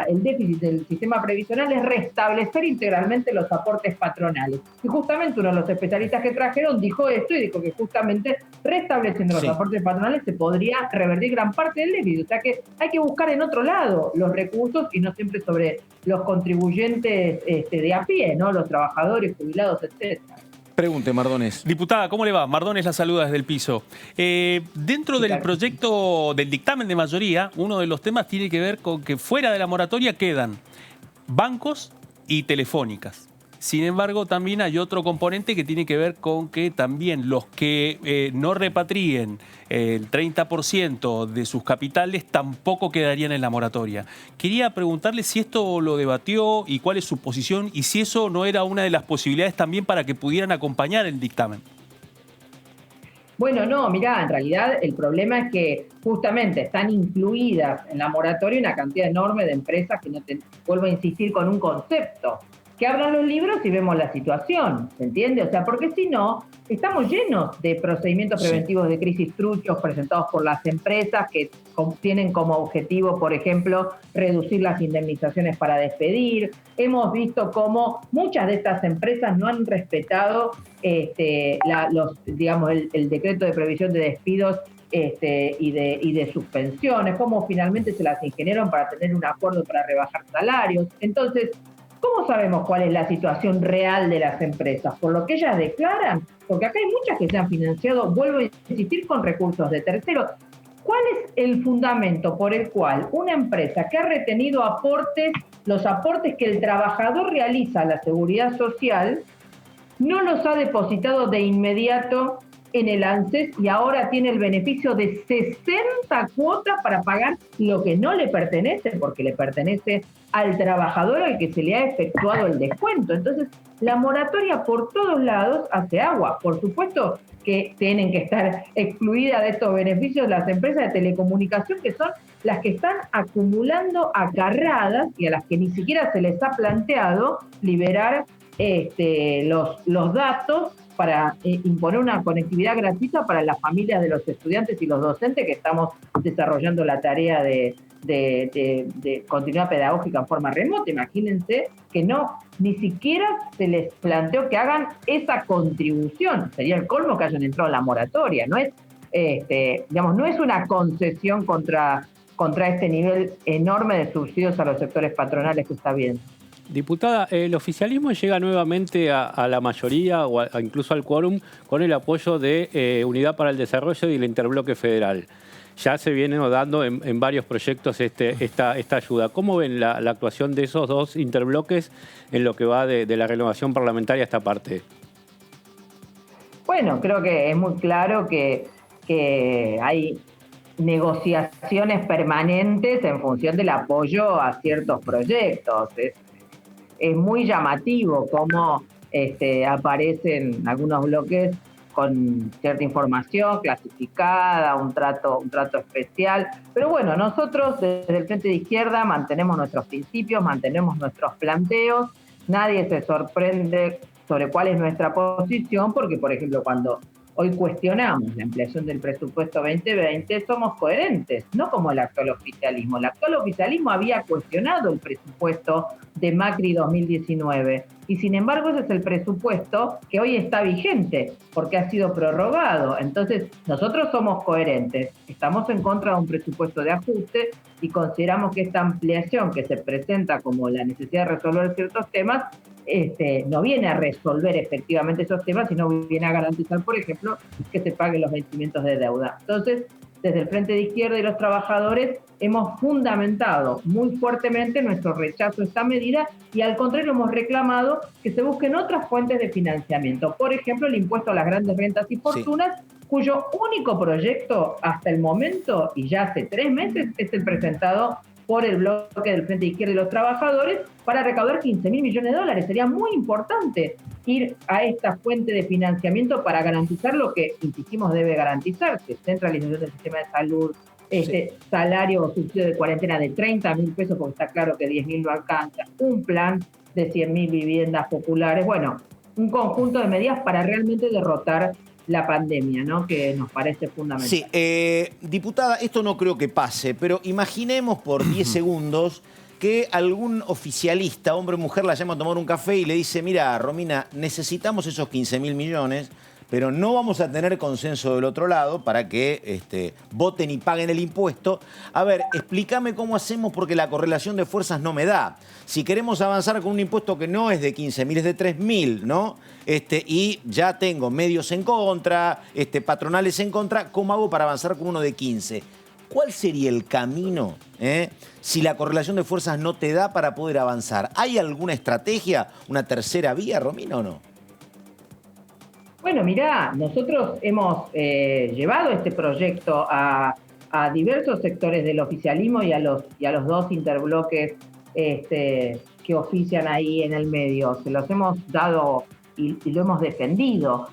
el déficit del sistema previsional es restablecer integralmente los aportes patronales. Y justamente uno de los especialistas que trajeron dijo esto, y dijo que justamente restableciendo los aportes patronales se podría revertir gran parte del déficit. O sea que hay que buscar en otro lado los recursos y no siempre sobre los contribuyentes de a pie, ¿no? Los trabajadores, jubilados, etcétera. Pregunte, Mardones. Diputada, ¿cómo le va? Mardones la saluda desde el piso. Dentro del proyecto del dictamen de mayoría, uno de los temas tiene que ver con que fuera de la moratoria quedan bancos y telefónicas. Sin embargo, también hay otro componente que tiene que ver con que también los que no repatrien el 30% de sus capitales tampoco quedarían en la moratoria. Quería preguntarle si esto lo debatió y cuál es su posición y si eso no era una de las posibilidades también para que pudieran acompañar el dictamen. Bueno, no, mirá, en realidad el problema es que justamente están incluidas en la moratoria una cantidad enorme de empresas que vuelvo a insistir con un concepto. Que abran los libros y vemos la situación, ¿se entiende? O sea, porque si no, estamos llenos de procedimientos preventivos de crisis truchos presentados por las empresas que tienen como objetivo, por ejemplo, reducir las indemnizaciones para despedir. Hemos visto cómo muchas de estas empresas no han respetado el decreto de previsión de despidos y de suspensiones, cómo finalmente se las ingeniaron para tener un acuerdo para rebajar salarios. Entonces, ¿cómo sabemos cuál es la situación real de las empresas? ¿Por lo que ellas declaran? Porque acá hay muchas que se han financiado, vuelvo a insistir, con recursos de terceros. ¿Cuál es el fundamento por el cual una empresa que ha retenido los aportes que el trabajador realiza a la seguridad social, no los ha depositado de inmediato en el ANSES y ahora tiene el beneficio de 60 cuotas para pagar lo que no le pertenece, porque le pertenece al trabajador al que se le ha efectuado el descuento? Entonces, la moratoria por todos lados hace agua. Por supuesto que tienen que estar excluidas de estos beneficios las empresas de telecomunicación, que son las que están acumulando acarradas y a las que ni siquiera se les ha planteado liberar los datos para imponer una conectividad gratuita para las familias de los estudiantes y los docentes que estamos desarrollando la tarea de continuidad pedagógica en forma remota. Imagínense que ni siquiera se les planteó que hagan esa contribución. Sería el colmo que hayan entrado en la moratoria. No es digamos, no es una concesión contra este nivel enorme de subsidios a los sectores patronales que está viendo. Diputada, el oficialismo llega nuevamente a la mayoría o incluso al quórum con el apoyo de Unidad para el Desarrollo y el Interbloque Federal. Ya se viene dando en varios proyectos esta ayuda. ¿Cómo ven la actuación de esos dos interbloques en lo que va de la renovación parlamentaria a esta parte? Bueno, creo que es muy claro que hay negociaciones permanentes en función del apoyo a ciertos proyectos. Es muy llamativo cómo aparecen algunos bloques con cierta información clasificada, un trato especial. Pero bueno, nosotros desde el Frente de Izquierda mantenemos nuestros principios, mantenemos nuestros planteos. Nadie se sorprende sobre cuál es nuestra posición, porque, por ejemplo, cuando hoy cuestionamos la ampliación del presupuesto 2020, somos coherentes, no como el actual oficialismo. El actual oficialismo había cuestionado el presupuesto de Macri 2019 y sin embargo ese es el presupuesto que hoy está vigente porque ha sido prorrogado. Entonces nosotros somos coherentes, estamos en contra de un presupuesto de ajuste y consideramos que esta ampliación que se presenta como la necesidad de resolver ciertos temas no viene a resolver efectivamente esos temas, sino viene a garantizar, por ejemplo, que se paguen los vencimientos de deuda. Entonces, desde el Frente de Izquierda y los trabajadores hemos fundamentado muy fuertemente nuestro rechazo a esta medida y al contrario hemos reclamado que se busquen otras fuentes de financiamiento. Por ejemplo, el impuesto a las grandes rentas y fortunas, cuyo único proyecto hasta el momento, y ya hace 3 meses, es el presentado por el bloque del Frente de Izquierda y los trabajadores para recaudar 15.000 millones de dólares. Sería muy importante ir a esta fuente de financiamiento para garantizar lo que, insistimos, debe garantizarse: centralización del sistema de salud, salario o subsidio de cuarentena de 30.000 pesos, porque está claro que 10.000 no alcanza, un plan de 100.000 viviendas populares, bueno, un conjunto de medidas para realmente derrotar la pandemia, ¿no? Que nos parece fundamental. Sí, diputada, esto no creo que pase, pero imaginemos por 10 segundos que algún oficialista, hombre o mujer, la llama a tomar un café y le dice: mira, Romina, necesitamos esos 15.000 millones, pero no vamos a tener consenso del otro lado para que voten y paguen el impuesto. A ver, explícame cómo hacemos porque la correlación de fuerzas no me da. Si queremos avanzar con un impuesto que no es de 15.000, es de 3.000, ¿no? Y ya tengo medios en contra, patronales en contra, ¿cómo hago para avanzar con uno de 15? ¿Cuál sería el camino si la correlación de fuerzas no te da para poder avanzar? ¿Hay alguna estrategia, una tercera vía, Romina, o no? Bueno, mirá, nosotros hemos llevado este proyecto a diversos sectores del oficialismo y a los dos interbloques que ofician ahí en el medio. Se los hemos dado y lo hemos defendido,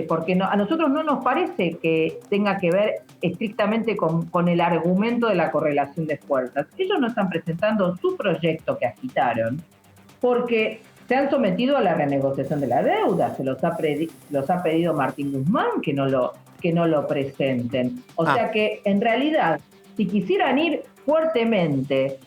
porque a nosotros no nos parece que tenga que ver estrictamente con el argumento de la correlación de fuerzas. Ellos no están presentando su proyecto que agitaron porque se han sometido a la renegociación de la deuda. Se los ha pedido Martín Guzmán que no lo presenten. O sea que, en realidad, si quisieran ir fuertemente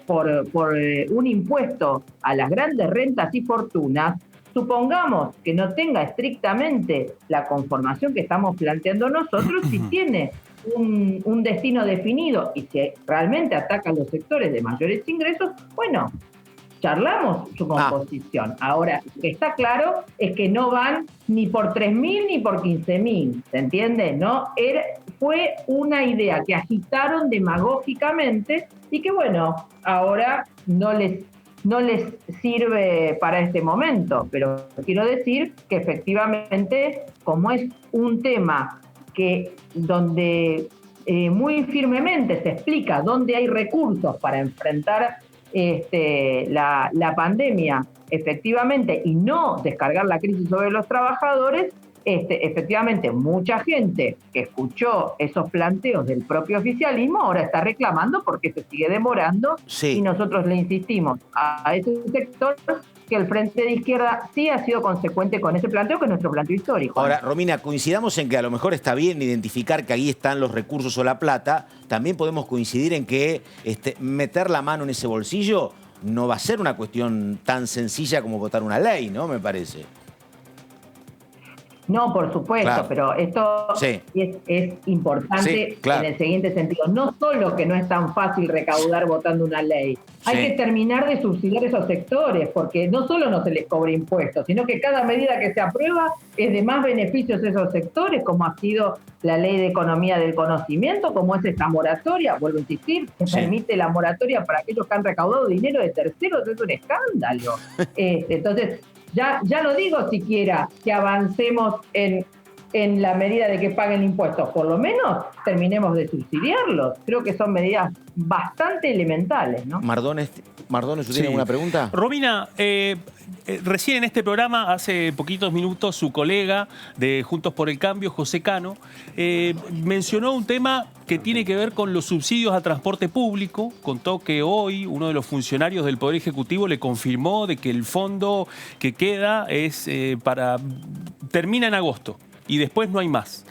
por un impuesto a las grandes rentas y fortunas, supongamos que no tenga estrictamente la conformación que estamos planteando nosotros, si tiene un destino definido y si realmente ataca a los sectores de mayores ingresos, bueno, charlamos su composición. Ahora, lo que está claro es que no van ni por 3.000 ni por 15.000, ¿se entiende? ¿No? Fue una idea que agitaron demagógicamente y que, bueno, ahora no les sirve para este momento. Pero quiero decir que efectivamente, como es un tema donde muy firmemente se explica dónde hay recursos para enfrentar la pandemia efectivamente y no descargar la crisis sobre los trabajadores, efectivamente mucha gente que escuchó esos planteos del propio oficialismo ahora está reclamando porque se sigue demorando y nosotros le insistimos a ese sector que el Frente de Izquierda sí ha sido consecuente con ese planteo, que es nuestro planteo histórico. Ahora, Romina, coincidamos en que a lo mejor está bien identificar que ahí están los recursos o la plata. También podemos coincidir en que meter la mano en ese bolsillo no va a ser una cuestión tan sencilla como votar una ley, ¿no? Me parece. No, por supuesto, Claro. pero esto Sí. es importante Sí, claro. en el siguiente sentido. No solo que no es tan fácil recaudar votando una ley, hay Sí. que terminar de subsidiar esos sectores, porque no solo no se les cobra impuestos, sino que cada medida que se aprueba es de más beneficios a esos sectores, como ha sido la Ley de Economía del Conocimiento, como es esta moratoria, vuelvo a insistir, que Sí. permite la moratoria para aquellos que han recaudado dinero de terceros, es un escándalo. Entonces, ya no digo siquiera que avancemos en la medida de que paguen impuestos, por lo menos terminemos de subsidiarlos. Creo que son medidas bastante elementales, ¿no? Mardones, ¿usted Sí. tiene alguna pregunta? Romina, recién en este programa, hace poquitos minutos, su colega de Juntos por el Cambio, José Cano, mencionó un tema que tiene que ver con los subsidios al transporte público. Contó que hoy uno de los funcionarios del Poder Ejecutivo le confirmó de que el fondo que queda termina en agosto y después no hay más.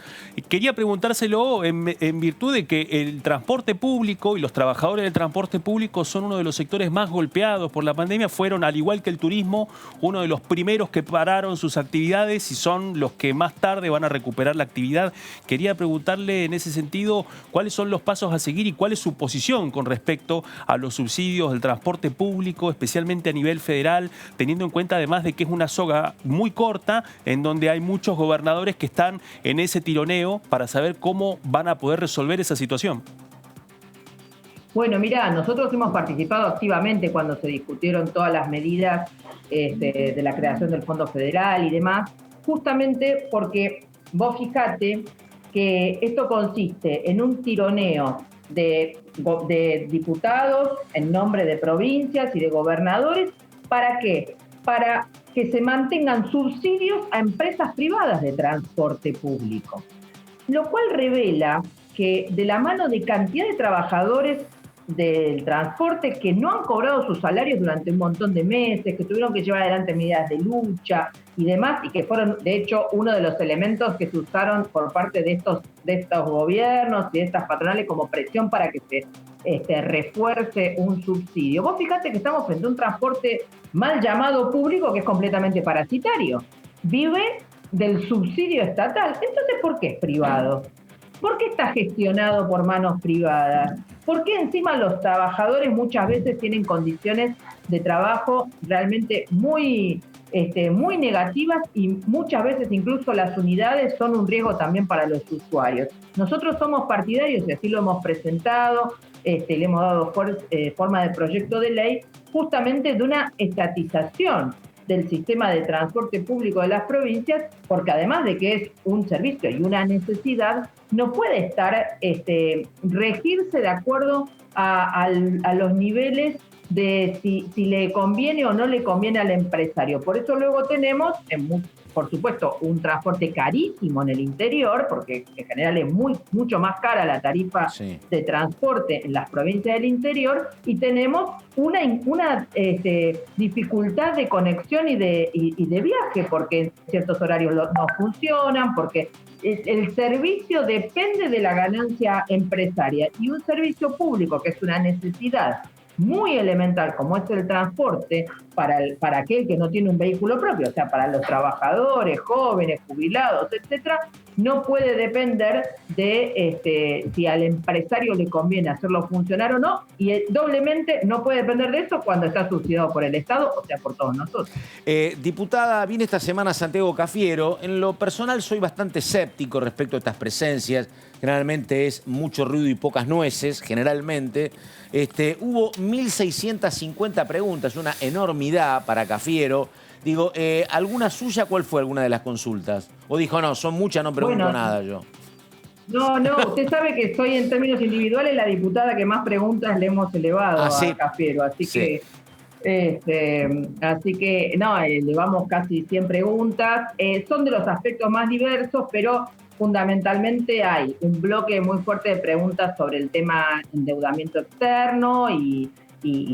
Quería preguntárselo en virtud de que el transporte público y los trabajadores del transporte público son uno de los sectores más golpeados por la pandemia. Fueron, al igual que el turismo, uno de los primeros que pararon sus actividades y son los que más tarde van a recuperar la actividad. Quería preguntarle en ese sentido cuáles son los pasos a seguir y cuál es su posición con respecto a los subsidios del transporte público, especialmente a nivel federal, teniendo en cuenta además de que es una soga muy corta en donde hay muchos gobernadores que están en ese tironeo para saber cómo van a poder resolver esa situación. Bueno, mirá, nosotros hemos participado activamente cuando se discutieron todas las medidas de la creación del Fondo Federal y demás, justamente porque vos fijate que esto consiste en un tironeo de diputados en nombre de provincias y de gobernadores. ¿Para qué? Para que se mantengan subsidios a empresas privadas de transporte público. Lo cual revela que de la mano de cantidad de trabajadores del transporte que no han cobrado sus salarios durante un montón de meses, que tuvieron que llevar adelante medidas de lucha y demás, y que fueron, de hecho, uno de los elementos que se usaron por parte de estos gobiernos y de estas patronales como presión para que se refuerce un subsidio. Vos fíjate que estamos frente a un transporte mal llamado público que es completamente parasitario. Vive del subsidio estatal. Entonces, ¿por qué es privado? ¿Por qué está gestionado por manos privadas? ¿Por qué encima los trabajadores muchas veces tienen condiciones de trabajo realmente muy negativas y muchas veces incluso las unidades son un riesgo también para los usuarios? Nosotros somos partidarios, y así lo hemos presentado, le hemos dado forma de proyecto de ley, justamente de una estatización del sistema de transporte público de las provincias, porque además de que es un servicio y una necesidad, no puede estar regirse de acuerdo a los niveles de si le conviene o no le conviene al empresario. Por eso luego tenemos, por supuesto, un transporte carísimo en el interior, porque en general es mucho más cara la tarifa de transporte en las provincias del interior, y tenemos una dificultad de conexión y de viaje, porque en ciertos horarios no funcionan, porque el servicio depende de la ganancia empresaria, y un servicio público que es una necesidad muy elemental como es el transporte para aquel que no tiene un vehículo propio, o sea, para los trabajadores, jóvenes, jubilados, etcétera, no puede depender de si al empresario le conviene hacerlo funcionar o no, y doblemente no puede depender de eso cuando está subsidiado por el Estado, o sea, por todos nosotros. Diputada, viene esta semana Santiago Cafiero. En lo personal soy bastante escéptico respecto a estas presencias. Generalmente es mucho ruido y pocas nueces, generalmente. Hubo 1.650 preguntas, una enormidad para Cafiero. Digo, ¿alguna suya cuál fue alguna de las consultas? O dijo, no, son muchas, no pregunto nada yo. No, usted sabe que soy en términos individuales la diputada que más preguntas le hemos elevado a Cafiero, así que elevamos casi 100 preguntas. Son de los aspectos más diversos, pero fundamentalmente hay un bloque muy fuerte de preguntas sobre el tema endeudamiento externo y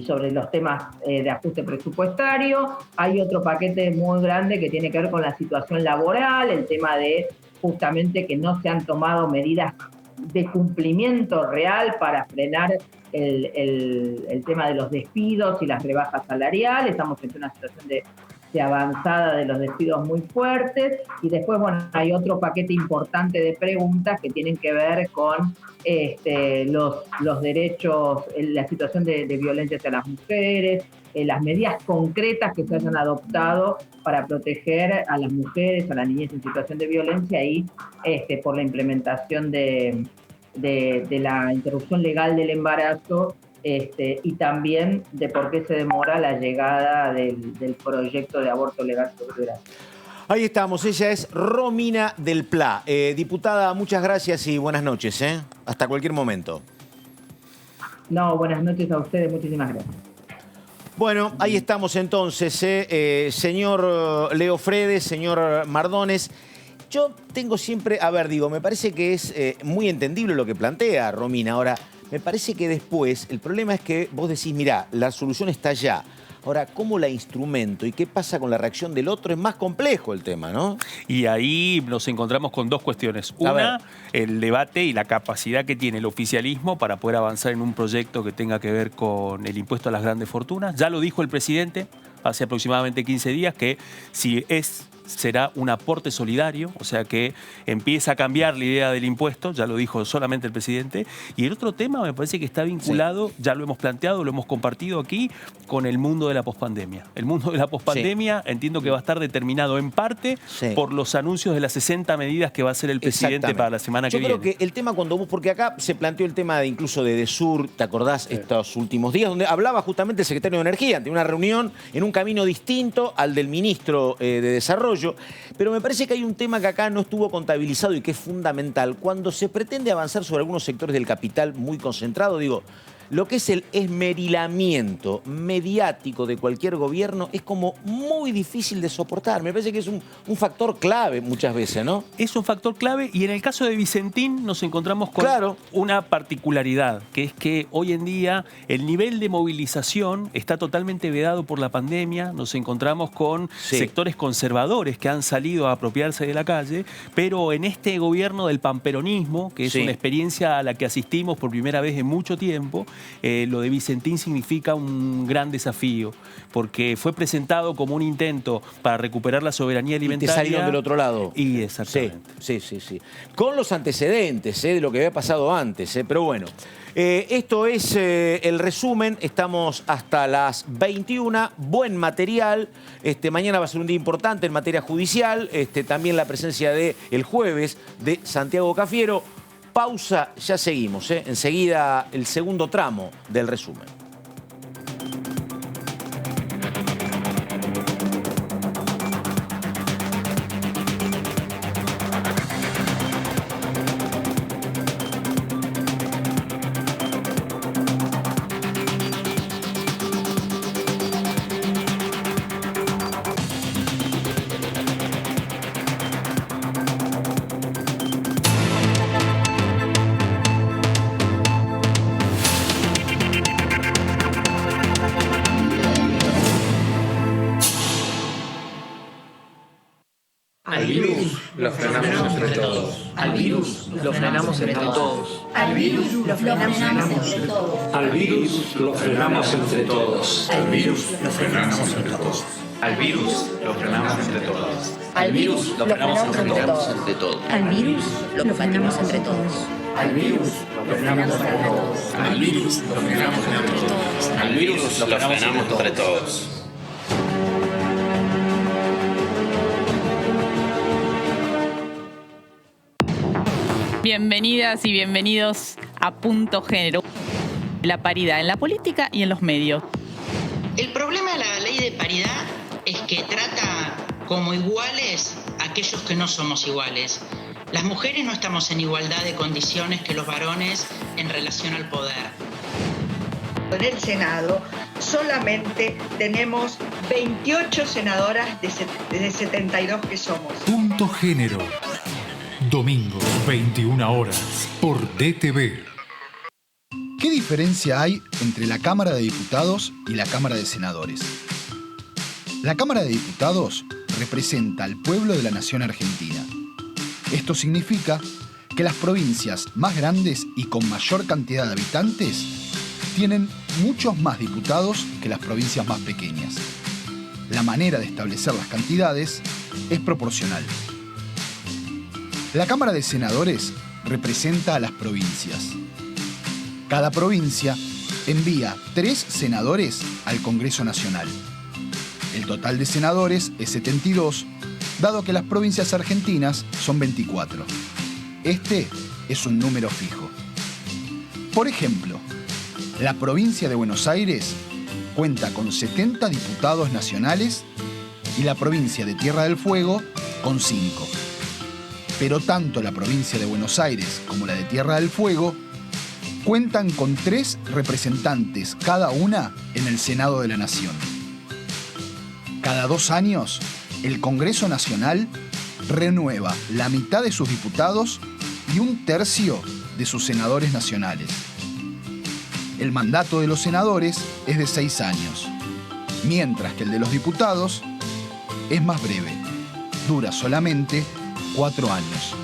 sobre los temas de ajuste presupuestario. Hay otro paquete muy grande que tiene que ver con la situación laboral, el tema de justamente que no se han tomado medidas de cumplimiento real para frenar el tema de los despidos y las rebajas salariales. Estamos en una situación de avanzada de los despidos muy fuertes, y después, bueno, hay otro paquete importante de preguntas que tienen que ver con los derechos, la situación de violencia hacia las mujeres, las medidas concretas que se hayan adoptado para proteger a las mujeres, a la niñez en situación de violencia, y por la implementación de la interrupción legal del embarazo, y también de por qué se demora la llegada del proyecto de aborto legal seguro. Ahí estamos, ella es Romina del Pla. Diputada, muchas gracias y buenas noches. Hasta cualquier momento. No, buenas noches a ustedes, muchísimas gracias. Bueno, ahí estamos entonces, señor Leo Fredes, señor Mardones. Yo tengo siempre, me parece que es muy entendible lo que plantea Romina. Ahora, me parece que después, el problema es que vos decís, mirá, la solución está allá. Ahora, ¿cómo la instrumento y qué pasa con la reacción del otro? Es más complejo el tema, ¿no? Y ahí nos encontramos con dos cuestiones. Una, el debate y la capacidad que tiene el oficialismo para poder avanzar en un proyecto que tenga que ver con el impuesto a las grandes fortunas. Ya lo dijo el presidente hace aproximadamente 15 días, que si será un aporte solidario, o sea que empieza a cambiar la idea del impuesto, ya lo dijo solamente el presidente. Y el otro tema me parece que está vinculado, ya lo hemos planteado, lo hemos compartido aquí, con el mundo de la pospandemia. El mundo de la pospandemia entiendo que va a estar determinado en parte por los anuncios de las 60 medidas que va a hacer el presidente para la semana que viene. Yo creo que el tema porque acá se planteó el tema incluso de DESUR, ¿te acordás? Estos últimos días, donde hablaba justamente el secretario de Energía ante una reunión en un camino distinto al del ministro de Desarrollo. Pero me parece que hay un tema que acá no estuvo contabilizado y que es fundamental. Cuando se pretende avanzar sobre algunos sectores del capital muy concentrado, lo que es el esmerilamiento mediático de cualquier gobierno es como muy difícil de soportar. Me parece que es un factor clave muchas veces, ¿no? Es un factor clave, y en el caso de Vicentín nos encontramos con una particularidad, que es que hoy en día el nivel de movilización está totalmente vedado por la pandemia. Nos encontramos con sectores conservadores que han salido a apropiarse de la calle, pero en este gobierno del pamperonismo, que es una experiencia a la que asistimos por primera vez en mucho tiempo, lo de Vicentín significa un gran desafío, porque fue presentado como un intento para recuperar la soberanía alimentaria. Y te salieron del otro lado. Y exactamente. Sí. Con los antecedentes de lo que había pasado antes. Pero bueno, esto es el resumen. Estamos hasta las 21. Buen material. Mañana va a ser un día importante en materia judicial. También la presencia el jueves de Santiago Cafiero. Pausa, ya seguimos. Enseguida el segundo tramo del resumen. Al virus lo frenamos entre todos. Al virus lo frenamos entre todos. Al virus lo frenamos entre todos. Al virus lo frenamos entre todos. Al virus lo frenamos entre todos. Al virus lo frenamos entre todos. Al virus lo frenamos entre todos. Al virus lo frenamos entre todos. Al virus lo frenamos entre todos. Al virus lo frenamos entre todos. Al virus lo frenamos entre todos. Bienvenidas y bienvenidos a Punto Género. La paridad en la política y en los medios. El problema de la ley de paridad es que trata como iguales a aquellos que no somos iguales. Las mujeres no estamos en igualdad de condiciones que los varones en relación al poder. En el Senado solamente tenemos 28 senadoras de 72 que somos. Punto Género. Domingo, 21 horas, por DTV. ¿Qué diferencia hay entre la Cámara de Diputados y la Cámara de Senadores? La Cámara de Diputados representa al pueblo de la nación argentina. Esto significa que las provincias más grandes y con mayor cantidad de habitantes tienen muchos más diputados que las provincias más pequeñas. La manera de establecer las cantidades es proporcional. La Cámara de Senadores representa a las provincias. Cada provincia envía 3 senadores al Congreso Nacional. El total de senadores es 72, dado que las provincias argentinas son 24. Este es un número fijo. Por ejemplo, la provincia de Buenos Aires cuenta con 70 diputados nacionales y la provincia de Tierra del Fuego con 5. Pero tanto la provincia de Buenos Aires como la de Tierra del Fuego cuentan con 3 representantes cada una en el Senado de la Nación. Cada 2 años, el Congreso Nacional renueva la mitad de sus diputados y 1/3 de sus senadores nacionales. El mandato de los senadores es de 6 años, mientras que el de los diputados es más breve, dura solamente 4 años.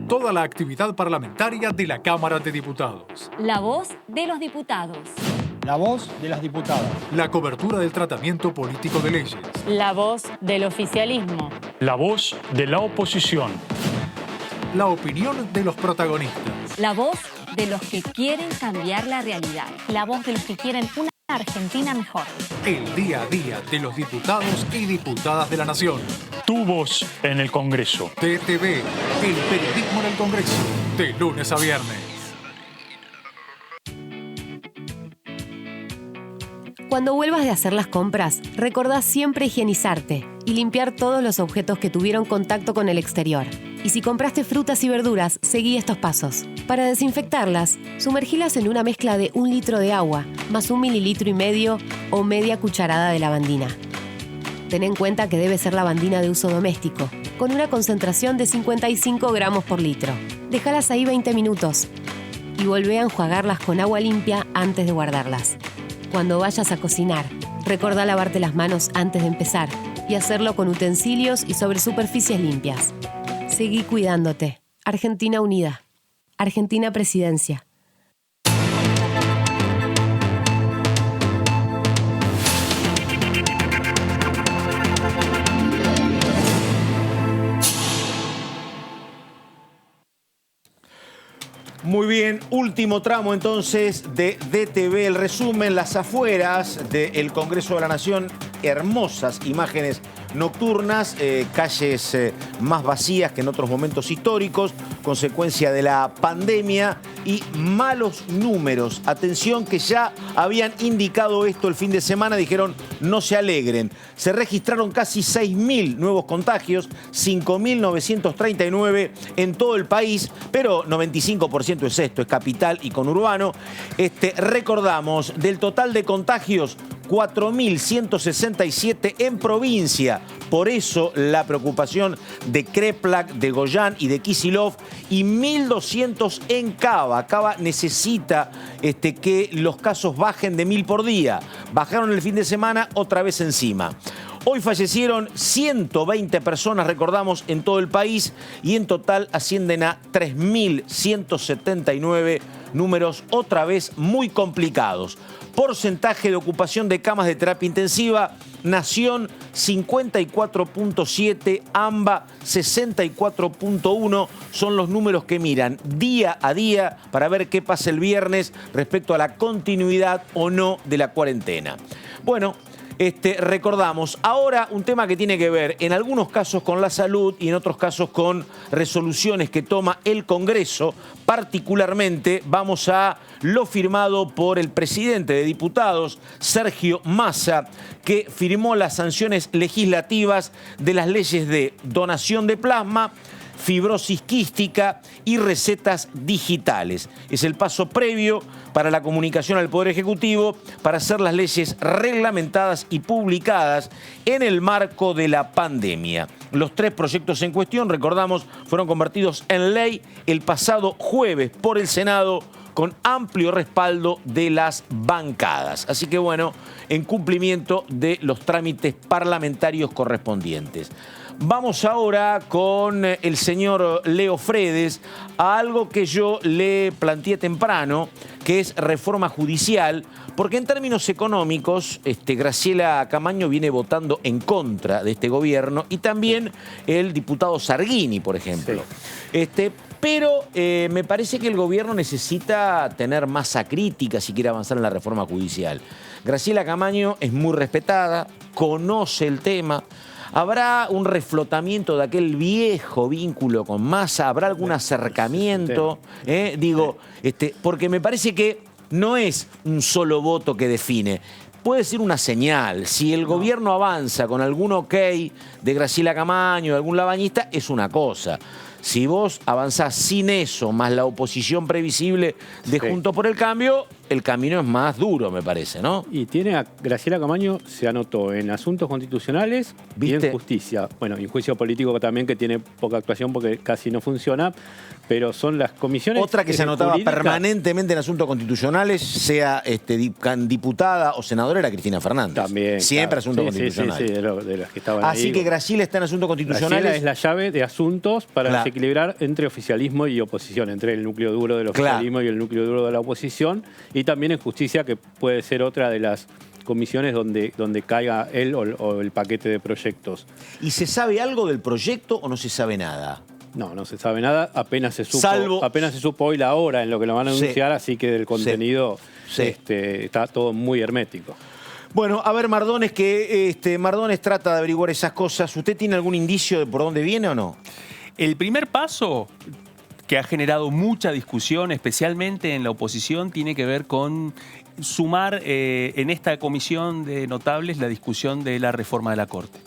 Toda la actividad parlamentaria de la Cámara de Diputados. La voz de los diputados. La voz de las diputadas. La cobertura del tratamiento político de leyes. La voz del oficialismo. La voz de la oposición. La opinión de los protagonistas. La voz de los que quieren cambiar la realidad. La voz de los que quieren una Argentina mejor. El día a día de los diputados y diputadas de la Nación. Tu voz en el Congreso. DTV, el periodismo en el Congreso. De lunes a viernes. Cuando vuelvas de hacer las compras, recordá siempre higienizarte y limpiar todos los objetos que tuvieron contacto con el exterior. Y si compraste frutas y verduras, seguí estos pasos. Para desinfectarlas, sumergilas en una mezcla de 1 litro de agua, más 1,5 mililitros o media cucharada de lavandina. Ten en cuenta que debe ser lavandina de uso doméstico, con una concentración de 55 gramos por litro. Déjalas ahí 20 minutos y volvé a enjuagarlas con agua limpia antes de guardarlas. Cuando vayas a cocinar, recordá lavarte las manos antes de empezar y hacerlo con utensilios y sobre superficies limpias. Seguí cuidándote. Argentina Unida. Argentina Presidencia. Muy bien, último tramo entonces de DTV, el resumen, las afueras del Congreso de la Nación, hermosas imágenes nocturnas, calles más vacías que en otros momentos históricos, consecuencia de la pandemia y malos números. Atención que ya habían indicado esto el fin de semana, dijeron no se alegren. Se registraron casi 6.000 nuevos contagios, 5.939 en todo el país, pero 95% es esto, es capital y conurbano. Recordamos, del total de contagios, 4.167 en provincia. Por eso la preocupación de Kreplak, de Goyán y de Kicillof, y 1.200 en Cava. Cava necesita que los casos bajen de 1.000 por día. Bajaron el fin de semana, otra vez encima. Hoy fallecieron 120 personas, recordamos, en todo el país, y en total ascienden a 3.179 números otra vez muy complicados. Porcentaje de ocupación de camas de terapia intensiva, Nación 54.7, AMBA 64.1, son los números que miran día a día para ver qué pasa el viernes respecto a la continuidad o no de la cuarentena. Bueno, recordamos, ahora un tema que tiene que ver en algunos casos con la salud y en otros casos con resoluciones que toma el Congreso. Particularmente vamos a lo firmado por el presidente de diputados, Sergio Massa, que firmó las sanciones legislativas de las leyes de donación de plasma, fibrosis quística y recetas digitales. Es el paso previo para la comunicación al Poder Ejecutivo para hacer las leyes reglamentadas y publicadas en el marco de la pandemia. Los 3 proyectos en cuestión, recordamos, fueron convertidos en ley el pasado jueves por el Senado con amplio respaldo de las bancadas. Así que bueno, en cumplimiento de los trámites parlamentarios correspondientes. Vamos ahora con el señor Leo Fredes a algo que yo le planteé temprano, que es reforma judicial, porque en términos económicos, Graciela Camaño viene votando en contra de este gobierno y también el diputado Zarghini, por ejemplo. Sí. Pero me parece que el gobierno necesita tener masa crítica si quiere avanzar en la reforma judicial. Graciela Camaño es muy respetada, conoce el tema. ¿Habrá un reflotamiento de aquel viejo vínculo con Massa? ¿Habrá algún acercamiento? Porque me parece que no es un solo voto que define. Puede ser una señal. Si el gobierno avanza con algún ok de Graciela Camaño, de algún labañista, es una cosa. Si vos avanzás sin eso, más la oposición previsible de Juntos por el Cambio, el camino es más duro, me parece, ¿no? Y tiene a Graciela Camaño, se anotó en asuntos constitucionales y en justicia. Bueno, y en juicio político también, que tiene poca actuación porque casi no funciona, pero son las comisiones. Otra que se anotaba permanentemente en asuntos constitucionales, sea diputada o senadora, era Cristina Fernández. También. Siempre asuntos constitucionales. Sí, de las que estaban ahí. Así que Graciela está en asuntos constitucionales. Graciela es la llave de asuntos para desequilibrar entre oficialismo y oposición, entre el núcleo duro del oficialismo y el núcleo duro de la oposición. Y también en justicia, que puede ser otra de las comisiones donde caiga él o el paquete de proyectos. ¿Y se sabe algo del proyecto o no se sabe nada? No se sabe nada, apenas se supo hoy la hora en lo que lo van a anunciar, así que del contenido está todo muy hermético. Bueno, a ver, Mardones, Mardones trata de averiguar esas cosas. ¿Usted tiene algún indicio de por dónde viene o no? El primer paso, que ha generado mucha discusión, especialmente en la oposición, tiene que ver con sumar en esta comisión de notables la discusión de la reforma de la Corte.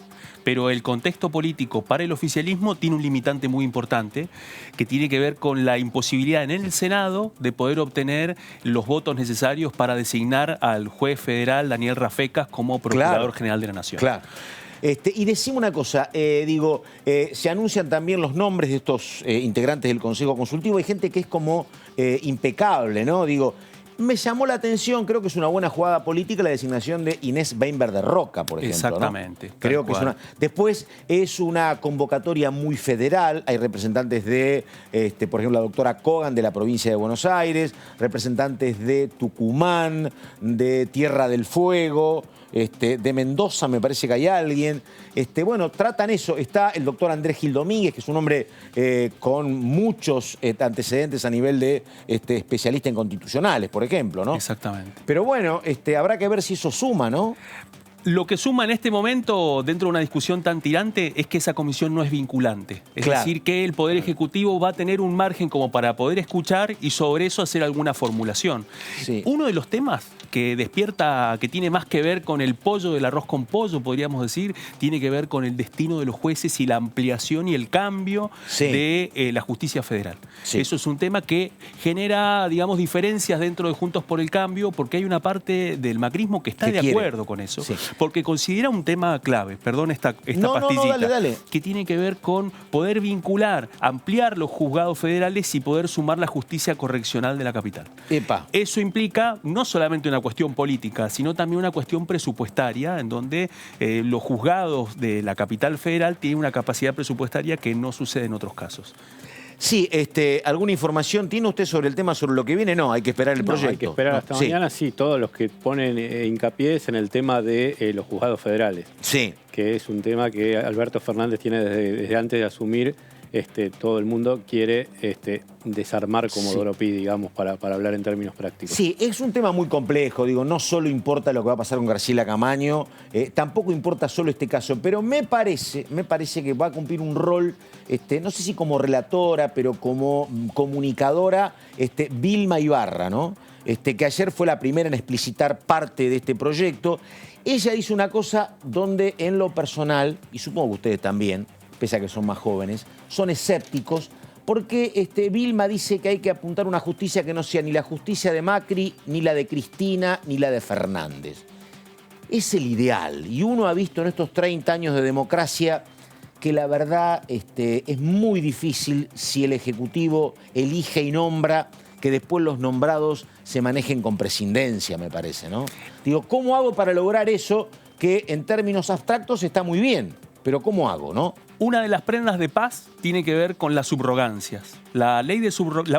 Pero el contexto político para el oficialismo tiene un limitante muy importante, que tiene que ver con la imposibilidad en el Senado de poder obtener los votos necesarios para designar al juez federal Daniel Rafecas como Procurador General de la Nación. Claro. Y decime una cosa, se anuncian también los nombres de estos integrantes del Consejo Consultivo. Hay gente que es como impecable, ¿no? Me llamó la atención, creo que es una buena jugada política, la designación de Inés Weinberg de Roca, por ejemplo. Exactamente. ¿no? Creo que es una. Después es una convocatoria muy federal. Hay representantes de, por ejemplo, la doctora Kogan de la provincia de Buenos Aires, representantes de Tucumán, de Tierra del Fuego. De Mendoza me parece que hay alguien. Bueno, tratan eso. Está el doctor Andrés Gil Domínguez, que es un hombre con muchos antecedentes a nivel de especialista en constitucionales, por ejemplo, ¿no? Exactamente. Pero bueno, habrá que ver si eso suma, ¿no? Lo que suma en este momento, dentro de una discusión tan tirante, es que esa comisión no es vinculante. Es decir, que el Poder Ejecutivo va a tener un margen como para poder escuchar y sobre eso hacer alguna formulación. Sí. Uno de los temas que despierta, que tiene más que ver con el pollo del arroz con pollo, podríamos decir, tiene que ver con el destino de los jueces y la ampliación y el cambio de la justicia federal. Sí. Eso es un tema que genera, digamos, diferencias dentro de Juntos por el Cambio, porque hay una parte del macrismo que está de acuerdo con eso. Sí. Porque considera un tema clave, perdón esta pastillita, dale. que tiene que ver con poder vincular, ampliar los juzgados federales y poder sumar la justicia correccional de la capital. Eso implica no solamente una cuestión política, sino también una cuestión presupuestaria, en donde los juzgados de la capital federal tienen una capacidad presupuestaria que no sucede en otros casos. Sí, ¿alguna información tiene usted sobre el tema, sobre lo que viene? No, hay que esperar el proyecto. Hay que esperar hasta mañana, sí. Todos los que ponen hincapié es en el tema de los juzgados federales. Sí. Que es un tema que Alberto Fernández tiene desde antes de asumir. Todo el mundo quiere desarmar como Doropí, digamos, para hablar en términos prácticos. Sí, es un tema muy complejo. No solo importa lo que va a pasar con Graciela Camaño, tampoco importa solo este caso, pero me parece que va a cumplir un rol, no sé si como relatora, pero como comunicadora, Vilma Ibarra, ¿no? Que ayer fue la primera en explicitar parte de este proyecto. Ella dice una cosa donde en lo personal, y supongo que ustedes también, pese a que son más jóvenes, son escépticos, porque Vilma dice que hay que apuntar a una justicia que no sea ni la justicia de Macri, ni la de Cristina, ni la de Fernández. Es el ideal, y uno ha visto en estos 30 años de democracia que la verdad es muy difícil si el Ejecutivo elige y nombra que después los nombrados se manejen con prescindencia, me parece, ¿no? Digo, ¿cómo hago para lograr eso que en términos abstractos está muy bien? Pero ¿cómo hago, no? Una de las prendas de paz tiene que ver con las subrogancias. La